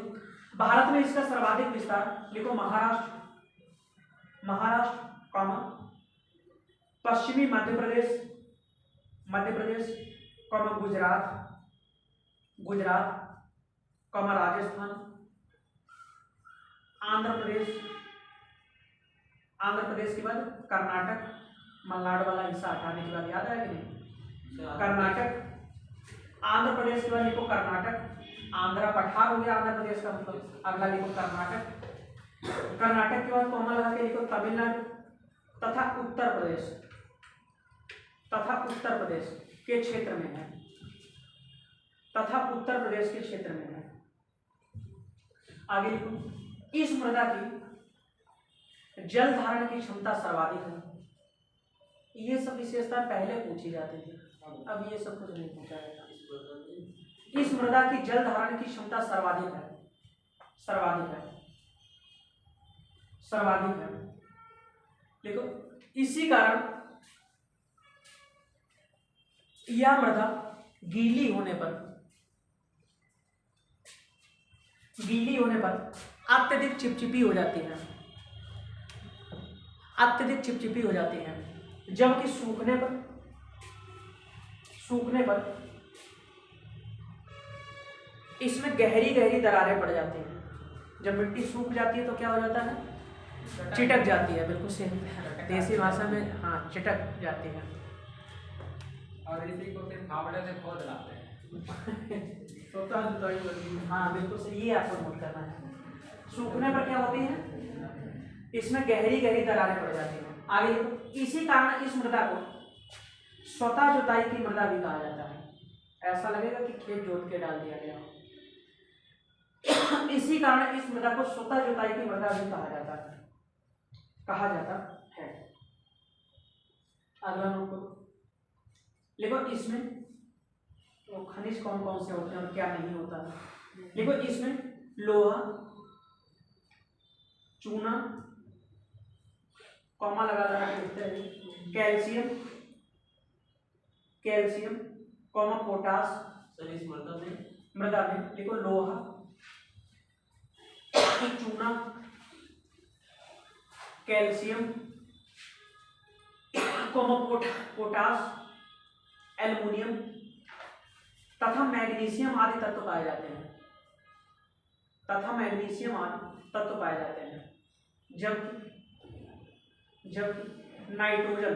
[SPEAKER 1] भारत में इसका सर्वाधिक विस्तार लिखो महाराष्ट्र, पश्चिमी मध्य प्रदेश, गुजरात, राजस्थान, आंध्र प्रदेश के बाद कर्नाटक, मलनाडु वाला हिस्सा हटाने के बाद याद आया कि नहीं? कर्नाटक, आंध्र प्रदेश के बाद लिखो कर्नाटक, आंध्रा पठार हो गया आंध्र प्रदेश का मतलब। अगला लिखो कर्नाटक के बाद कॉमा लगा के लिखो तमिलनाडु तथा उत्तर प्रदेश के क्षेत्र में है, आगे लिखो, इस मृदा की जल धारण की क्षमता सर्वाधिक है। ये सब विशेषता पहले पूछी जाती थी, अब ये सब कुछ नहीं पूछा जाता। इस मृदा की जल धारण की क्षमता सर्वाधिक है। देखो इसी कारण यह मृदा गीली होने पर अत्यधिक चिपचिपी हो जाती है, जबकि सूखने पर इसमें गहरी दरारें पड़ जाती हैं। जब मिट्टी सूख जाती है तो क्या हो जाता है? चिटक जाती है। बिल्कुल सही, देसी भाषा में हाँ चिटक जाती है।
[SPEAKER 3] और इसी को फिर फावड़े से खोद लाते हैं।
[SPEAKER 1] हाँ बिल्कुल सही, ये आपको नोट करना है। सूखने पर क्या होती है? इसमें गहरी दरारें पड़ जाती हैं। आगे इसी कारण इस मृदा को स्वतः जुताई की मृदा भी कहा जाता है। ऐसा लगेगा कि खेत जोत के डाल दिया गया हो। इसी कारण इस मृदा को स्वतः जुताई की मृदा भी कहा जाता है। अगला नोट करो, देखो इसमें तो खनिज कौन से होते हैं और क्या नहीं होता है। देखो इसमें लोहा, चूना, कॉमा लगा लिखते हैं, कैल्शियम, कॉमा पोटास। इस मृदा में देखो लोहा, चूना, कैल्शियम, पोटास, एल्युमिनियम तथा मैग्नीशियम आदि तत्व पाए जाते हैं। जब नाइट्रोजन,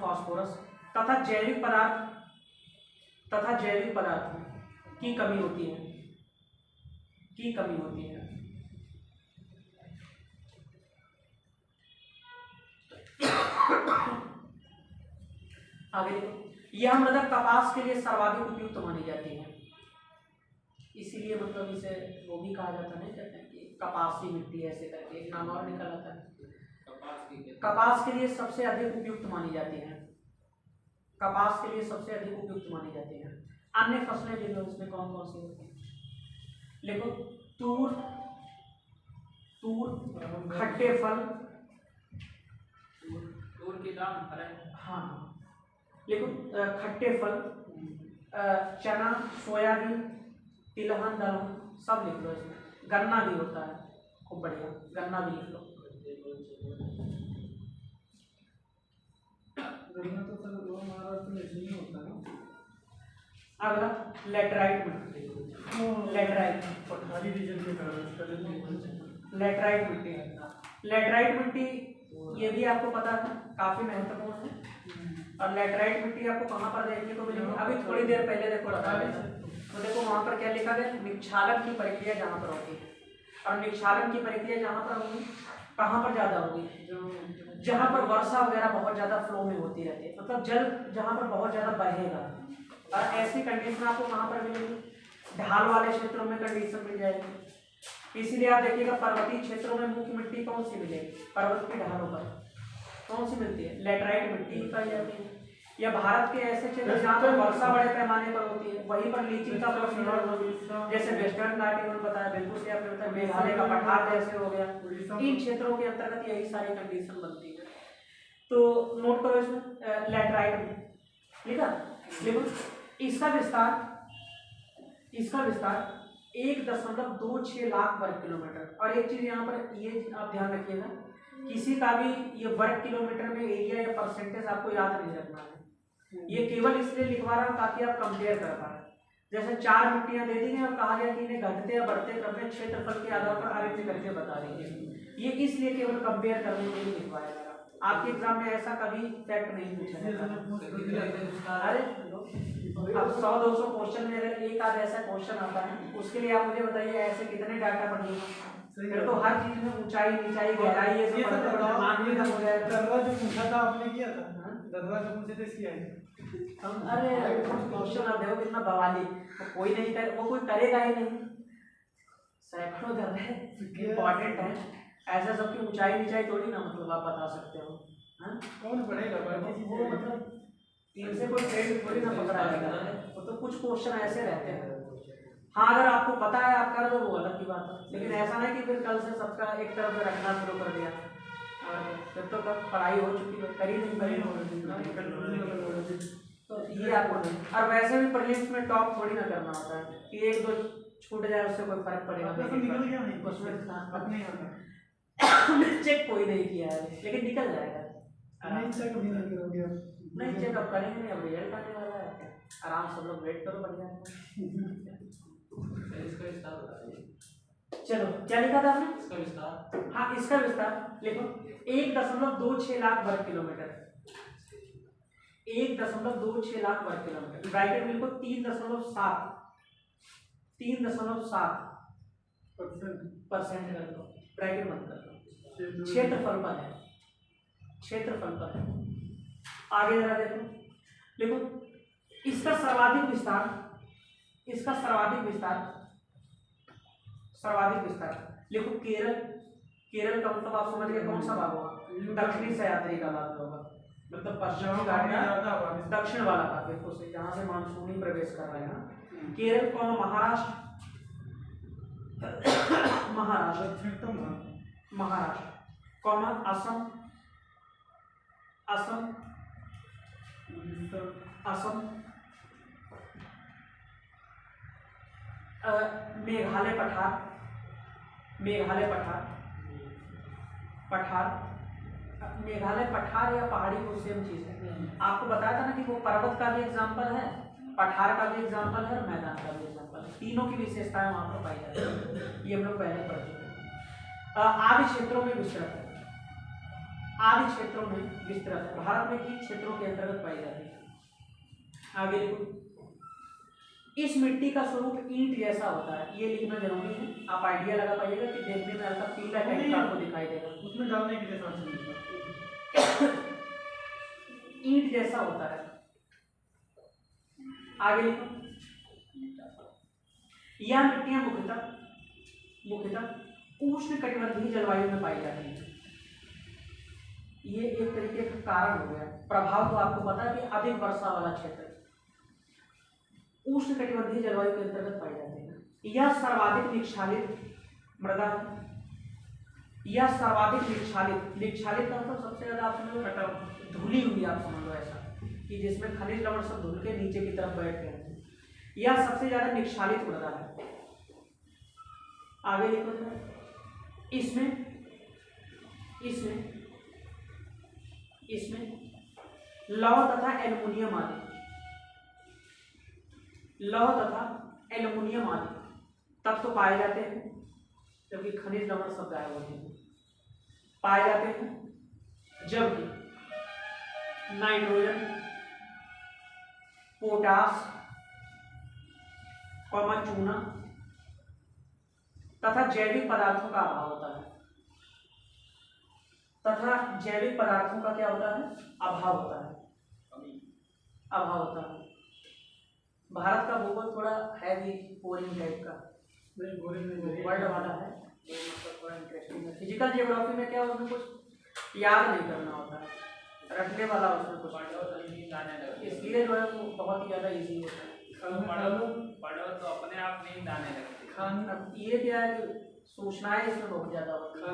[SPEAKER 1] फास्फोरस तथा जैविक पदार्थ की कमी होती है। आगे देखो, यह मृदा कपास के लिए सर्वाधिक उपयुक्त मानी जाती है। इसीलिए मतलब इसे वो भी कहा जाता है, कहते हैं कि कपासी मिट्टी, ऐसे करके एक नाम और निकल आता है। कपास के लिए सबसे अधिक उपयुक्त मानी जाती है। कपास के लिए सबसे अधिक उपयुक्त मानी जाती है। अन्य फसलें लिख लो, इसमें कौन कौन सी होती है? लिखो तूर, खट्टे फल,
[SPEAKER 3] तूर की दाम है।
[SPEAKER 1] हाँ लिखो खट्टे फल, चना, सोयाबीन, तिलहन, दलहन, सब लिख लो इसमें। गन्ना भी होता है, खूब बढ़िया, गन्ना भी लिख लो।
[SPEAKER 2] गन्ना तो सर महाराष्ट्र में नहीं होता ना।
[SPEAKER 1] अगला लेटराइट मिट्टी, लेटराइट
[SPEAKER 2] पठारी रीजन के कारण
[SPEAKER 1] लेटराइट मिट्टी, लेटराइट मिट्टी ये भी आपको पता है काफी महत्वपूर्ण है। और लेटराइट मिट्टी आपको कहाँ पर देखने को मिलेगी? अभी थोड़ी देर पहले देखो बता दें, तो देखो वहाँ पर क्या लिखा गया, निक्षालन की प्रक्रिया जहाँ पर होगी। और निक्षालन की प्रक्रिया जहाँ पर होगी कहाँ पर ज्यादा होगी? जहाँ पर वर्षा वगैरह बहुत ज्यादा फ्लो में होती रहती है, मतलब जल जहाँ पर बहुत ज्यादा बहेगा। और ऐसी कंडीशन आपको कहाँ पर मिलेगी? ढाल वाले क्षेत्रों में कंडीशन मिल जाएगी। इसीलिए आप देखिएगा पर्वतीय क्षेत्रों में मुख्य मिट्टी कौन सी मिलेगी? पर्वत की ढालों पर कौन सी मिलती है? लेटराइट मिट्टी पाई जाती है। या भारत के ऐसे क्षेत्र जहाँ पर वर्षा बड़े पैमाने पर होती है वहीं पर लीचिंग का प्रोसीजर, जैसे वेस्टर्न घाट इन्होंने बताया, बिल्कुल से आपने बताया, मेघालय का पठार जैसे हो गया, इन क्षेत्रों के अंतर्गत यही सारी कंडीशन बनती है। तो नोट करो इसमें लेटराइट लिखा। लेकिन इसका विस्तार 1.26 लाख वर्ग किलोमीटर। और एक चीज यहाँ पर ये आप ध्यान रखिएगा, किसी का भी ये वर्ग किलोमीटर में एरिया या परसेंटेज आपको याद नहीं रखना है। ये केवल इसलिए लिखवा रहा हूँ ताकि आप कंपेयर कर पाए। जैसे 4 मिट्टियां दे दी हैं और कहा गया कि इन्हें घटते या बढ़ते क्रम में क्षेत्रफल के आधार पर अरेंज करके बता दीजिए। ये इसलिए केवल कंपेयर करने के लिए लिखवाया गया। आपके एग्जाम में ऐसा कभी फैक्ट नहीं पूछा जाता। अरे अब 100-200 क्वेश्चन में अगर एक आध ऐसा क्वेश्चन आता है, उसके लिए आप मुझे बताइए ऐसे कितने डाटा पढ़िए। फिर तो हर चीज में ऊंचाई नीचाई गहराई ये सब मान भी हो गया।
[SPEAKER 2] दर्रा जो पूछा था आपने किया था, दर्रा जो पूछे थे इसकी आई।
[SPEAKER 1] अरे क्वेश्चन आप देखो कितना बवाली, वो कोई नहीं कर, वो कोई करेगा ही नहीं। सैकड़ों दर्रे इंपॉर्टेंट है, ऐसा सबकी ऊंचाई नीचाई थोड़ी ना मतलब आप बता सकते हो।
[SPEAKER 2] कौन पढ़ेगा?
[SPEAKER 1] वो मतलब इनसे कोई ट्रेंड थोड़ी ना पकड़ा जाएगा। वो तो कुछ क्वेश्चन ऐसे रहते हैं। हाँ अगर आपको पता है आप कर दो वो अलग की बात है, लेकिन ऐसा नहीं कि फिर कल से सबका एक तरफ से रखना शुरू कर दिया। जब तो कब पढ़ाई हो चुकी है, करी नहीं करी तो ये आपको नहीं। और वैसे भी प्रीलिम्स में टॉप थोड़ी ना करना होता है कि 1-2 छूट जाए उससे कोई फर्क पड़ेगा। चेक कोई नहीं किया है लेकिन निकल जाएगा। नहीं चेकअप करेंगे नहीं, अब रिजल्ट आने वाला है, आराम से लोग वेट करो बढ़िया। चलो क्या लिखा था आपने? इसका विस्तार। हाँ इसका विस्तार लिखो 1.26 लाख वर्ग किलोमीटर। 1.26 लाख वर्ग किलोमीटर ब्रैकेट में लिखो 3.7% कर दो, ब्रैकेट मत कर दो। क्षेत्रफल पर है, क्षेत्रफल पर है। आगे जरा देखो, देखो इसका सर्वाधिक विस्तार लिखो केरल। केरल का मतलब आप समझ गए कौन सा भाग होगा? दक्षिणी सह्याद्री का भाग होगा, मतलब पश्चिमी घाट का दक्षिण वाला भाग, बिल्कुल सही, जहाँ से मानसूनी प्रवेश कर रहे हैं। केरल को महाराष्ट्र कौमा असम मेघालय पठार या पहाड़ी को सेम चीज है। आपको बताया था ना कि वो पर्वत का भी एग्जाम्पल है, पठार का भी एग्जाम्पल है और मैदान का भी एग्जाम्पल है। तीनों की विशेषताएं वहां पर पाई जाती है। ये हम लोग पहले पढ़ चुके हैं। आदि क्षेत्रों में विस्तृत है, भारत में किन क्षेत्रों के अंतर्गत पाई जाती है? आगे देखो, इस मिट्टी का स्वरूप ईंट जैसा होता है, ये लिखना जरूरी है। आप आइडिया लगा पाइएगा कि देखने में हल्का पीला टाइप का आपको दिखाई देगा,
[SPEAKER 2] उसमें डालने के लिए
[SPEAKER 1] ईंट जैसा होता है। आगे लिखो, यह मिट्टियां मुख्यतः उष्ण कटिबंधीय जलवायु में पाई जाती है। ये एक तरीके का कारण हो गया। प्रभाव तो आपको पता है कि अधिक वर्षा वाला क्षेत्र उष्णकटिबंधीय जलवायु के अंतर्गत पाए जाते हैं। यह सर्वाधिक निक्षालित मृदा है। यह सर्वाधिक निक्षालित का मतलब सबसे ज्यादा आप समझ लो धुली हुई, आप समझ लो ऐसा कि जिसमें खनिज लवण सब धुल के नीचे की तरफ बैठ गए हैं। यह सबसे ज्यादा निक्षालित मृदा है। आगे लिखो जरा। इसमें इसमें इसमें लौह तथा एल्युमिनियम आदि तत्व तो पाए जाते हैं, जबकि खनिज लवण सब गायब होते हैं, पाए जाते हैं। जबकि नाइट्रोजन, पोटास, चूना तथा जैविक पदार्थों का अभाव होता है। क्या होता है? अभाव होता है। भारत का भूगोल थोड़ा है भी बोरिंग टाइप का, वर्ल्ड वाला है, मतलब थोड़ा इंटरेस्टिंग है। फिजिकल जियोग्राफी में क्या उसमें कुछ याद नहीं करना होता है, रटने वाला उसमें कुछ, इसलिए जो है वो बहुत ही ज़्यादा ईजी होता है।
[SPEAKER 3] पढ़ो तो अपने आप नींद आने लगती है।
[SPEAKER 1] अब ये क्या है कि सूचनाएं इसमें बहुत ज़्यादा होती है।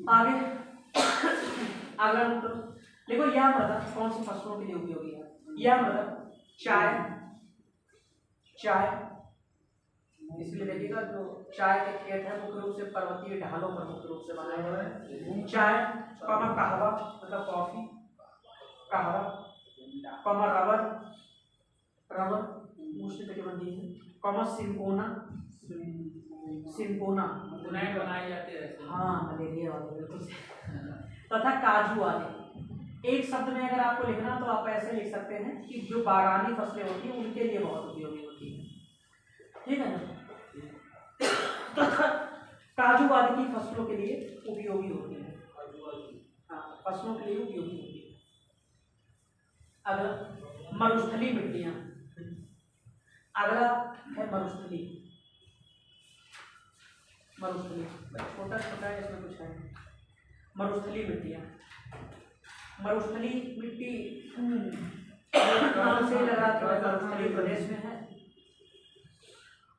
[SPEAKER 1] आगे अगला देखो, यह मृदा कौन सी फसलों के लिए उपयोगी है? यह मृदा चाय इसलिए देखिएगा, जो चाय के खेत है मुख्य रूप से पर्वतीय ढालों पर मुख्य रूप से बनाए गए हैं। चाय, कहवा मतलब कॉफी, कहवा, रबर उष्णकटिबंधीय है, सिंकोना
[SPEAKER 3] बनाई जाती है।
[SPEAKER 1] हाँ, मलेरिया वाले तथा काजू आदि। एक शब्द में अगर आपको लिखना तो आप ऐसे लिख सकते हैं कि जो बागानी फसलें होती हैं उनके लिए बहुत उपयोगी होती है, ठीक है ना। तथा काजू आदि की फसलों के लिए उपयोगी होती है। हाँ, फसलों के लिए उपयोगी होती है। अगला मरुस्थलीय मिट्टियां। अगला है मरुस्थली, छोटा छोटा है, इसमें कुछ है। मरुस्थलीय मिट्टियां, मरुस्थली मिट्टी नाम से लग रहा था मरुस्थलीय प्रदेश में है।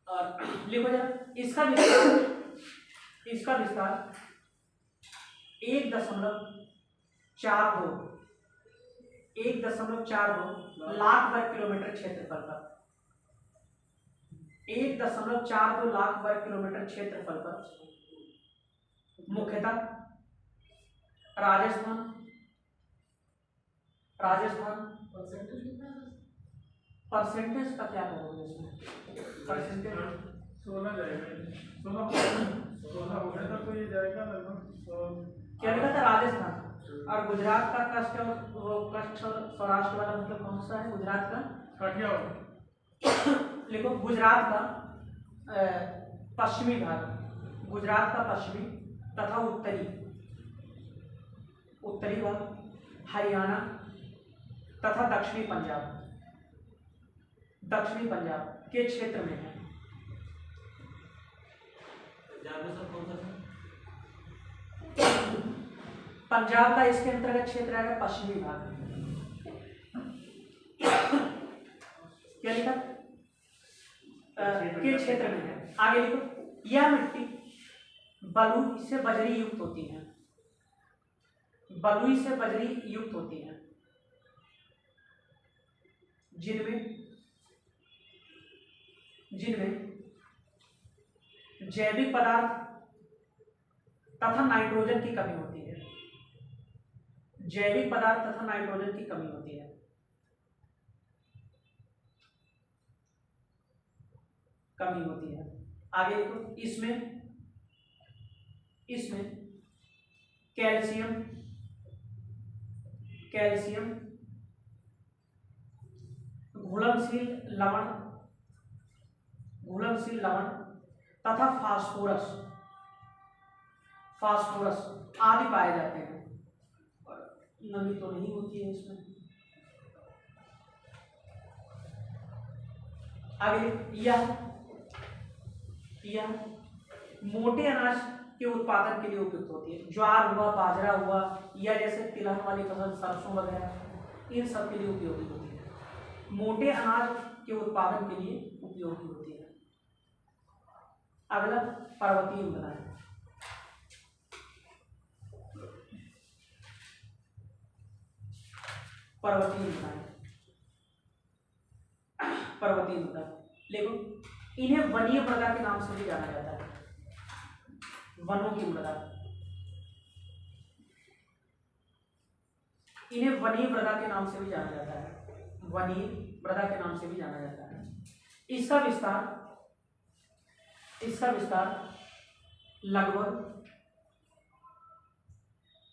[SPEAKER 1] और लिखो जरा, इसका विस्तार 1.42 लाख वर्ग किलोमीटर क्षेत्रफल पर, 1.42 लाख वर्ग किलोमीटर क्षेत्रफल पर मुख्यतः राजस्थान परसेंटेज का क्या करोगे इसमें? परसेंटेज
[SPEAKER 2] 16 जाएगा, 16 हो गया था तो ये जाएगा लगभग।
[SPEAKER 1] क्या लिखा था? राजस्थान। और गुजरात का कष्ट और सौराष्ट्र वाला मतलब कौन सा है? गुजरात का
[SPEAKER 2] काठियावाड़।
[SPEAKER 1] लिखो, गुजरात का पश्चिमी भाग, गुजरात का पश्चिमी तथा उत्तरी भाग, हरियाणा तथा दक्षिणी पंजाब के क्षेत्र में है। पंजाब का इसके अंतर्गत क्षेत्र आएगा पश्चिमी भाग। क्या लिखा? के क्षेत्र में है। आगे लिखो, यह मिट्टी बलुई से बजरी युक्त होती है, जिनमें जैविक पदार्थ तथा नाइट्रोजन की कमी होती है। आगे देखो, इसमें कैल्शियम, घुलनशील लवण तथा फास्फोरस आदि पाए जाते हैं। और नमी तो नहीं होती है इसमें। आगे यह मोटे अनाज के उत्पादन के लिए उपयुक्त होती है। ज्वार हुआ, बाजरा हुआ, या जैसे तिलहन वाली फसल सरसों वगैरह, इन सब के लिए उपयोगी होती है। मोटे अनाज के उत्पादन के लिए उपयोगी होती है। अगला पर्वतीय मृदा है। पर्वतीय मृदा है, पर्वतीय मृदा, लेकिन इन्हें वनीय मृदा के नाम से भी जाना जाता है। वनों की मृदा, इन्हें वनीय मृदा के नाम से भी जाना जाता है। वनीय मृदा के नाम से भी जाना जाता है। इसका विस्तार लगभग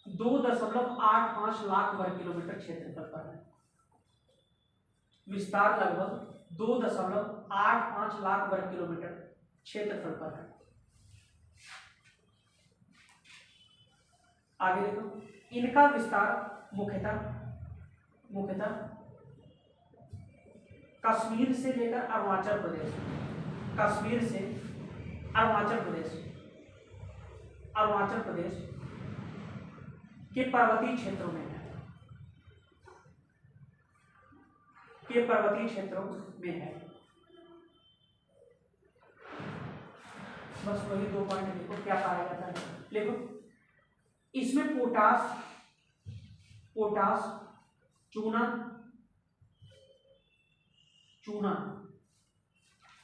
[SPEAKER 1] 2.85 लाख वर्ग किलोमीटर क्षेत्रफल पर है। विस्तार लगभग 2.85 लाख वर्ग किलोमीटर क्षेत्रफल पर है। आगे देखो, इनका विस्तार मुख्यतः कश्मीर से लेकर अरुणाचल प्रदेश, कश्मीर से अरुणाचल प्रदेश के पर्वतीय क्षेत्रों में है, के पर्वतीय क्षेत्रों में है। बस वही 2 पॉइंट देखो क्या पाया जाता है। देखो, इसमें पोटास, चूना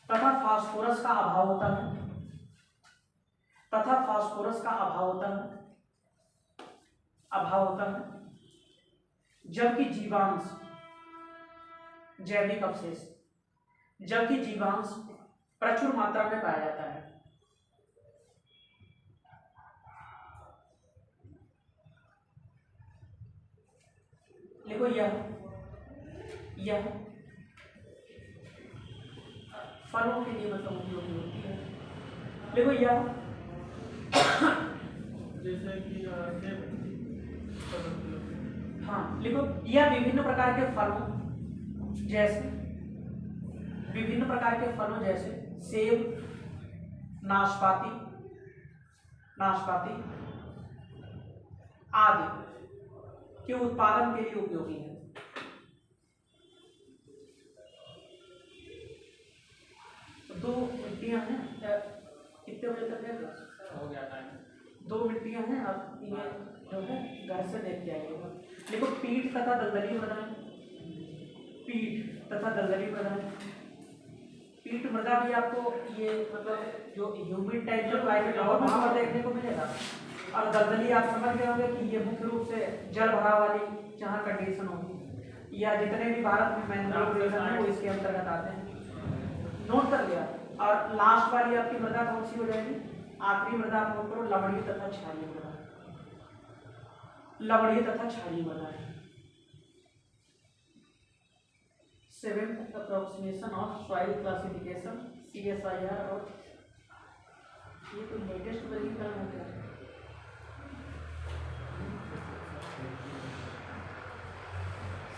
[SPEAKER 1] तथा फास्फोरस का अभाव होता है, जबकि जीवांश, जैविक अवशेष, जबकि जीवांश प्रचुर मात्रा में पाया जाता है। देखो, यह फलों के लिए मतलब उपयोगी होती है। देखो, यह
[SPEAKER 2] जैसे कि
[SPEAKER 1] हाँ, देखो, यह विभिन्न प्रकार के फलों जैसे सेब, नाशपाती आदि के उत्पादन के लिए उपयोगी है। तो 2 मिट्टियां हैं, कितने बजे तक है क्लास?
[SPEAKER 3] हो गया टाइम।
[SPEAKER 1] 2 मिट्टियां हैं, अब इन्हें जो है घर से देख के आइएगा। देखो, पीठ तथा दलदली मृदा है। पीठ मृदा भी आपको ये मतलब जो ह्यूमिड टाइप का क्लाइमेट है वहां पर देखने को मिलेगा। और दलदली आप समझ गए होंगे कि ये मुख्य रूप से जल भराव वाली जहाँ कंडीशन होगी, या जितने भी भारत में मैंग्रोव रीजन है वो इसके अंतर्गत आते हैं। नोट कर लिया। और लास्ट वाली आपकी मृदा कौन सी हो जाएगी? आखिरी मृदा आप नोट करो, लवणीय तथा क्षारीय मृदा। लवणीय तथा क्षारीय मृदा है। 7th approximation of soil classification CSIR, और ये तो लेटेस्ट वर्गीकरण हो गया।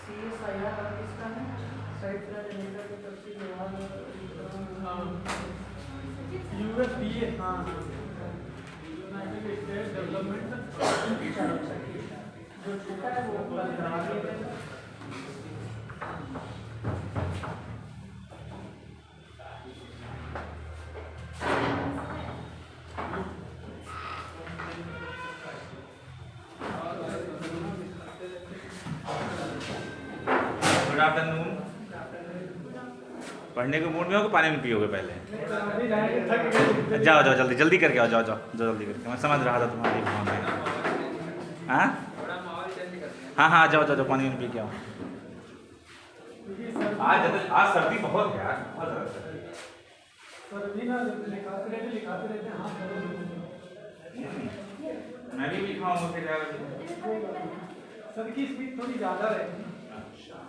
[SPEAKER 1] CSIR और किसका है? साइट जनरेटर के तफसील विभाग
[SPEAKER 2] USDA, यूनाइटेड स्टेट डेवलपमेंट।
[SPEAKER 1] जो छोटा है वो बंद करा दिया।
[SPEAKER 4] Good afternoon. पढ़ने के मूड में हो कि पानी में पियोगे पहले? जाओ जल्दी करके आओ, जाओ जल्दी करके। मैं समझ रहा था तुम्हारी भावना। हाँ जाओ पानी में पी के आओ। आज सर्दी बहुत है यार, बहुत ज़्यादा सर्दी।
[SPEAKER 2] लिखाते रहते हैं हाथ।
[SPEAKER 4] मैं भी लिखा हूँ मुझे
[SPEAKER 2] सर की स्पीड थोड़ी ज़्यादा रहती है।
[SPEAKER 4] अच्छा।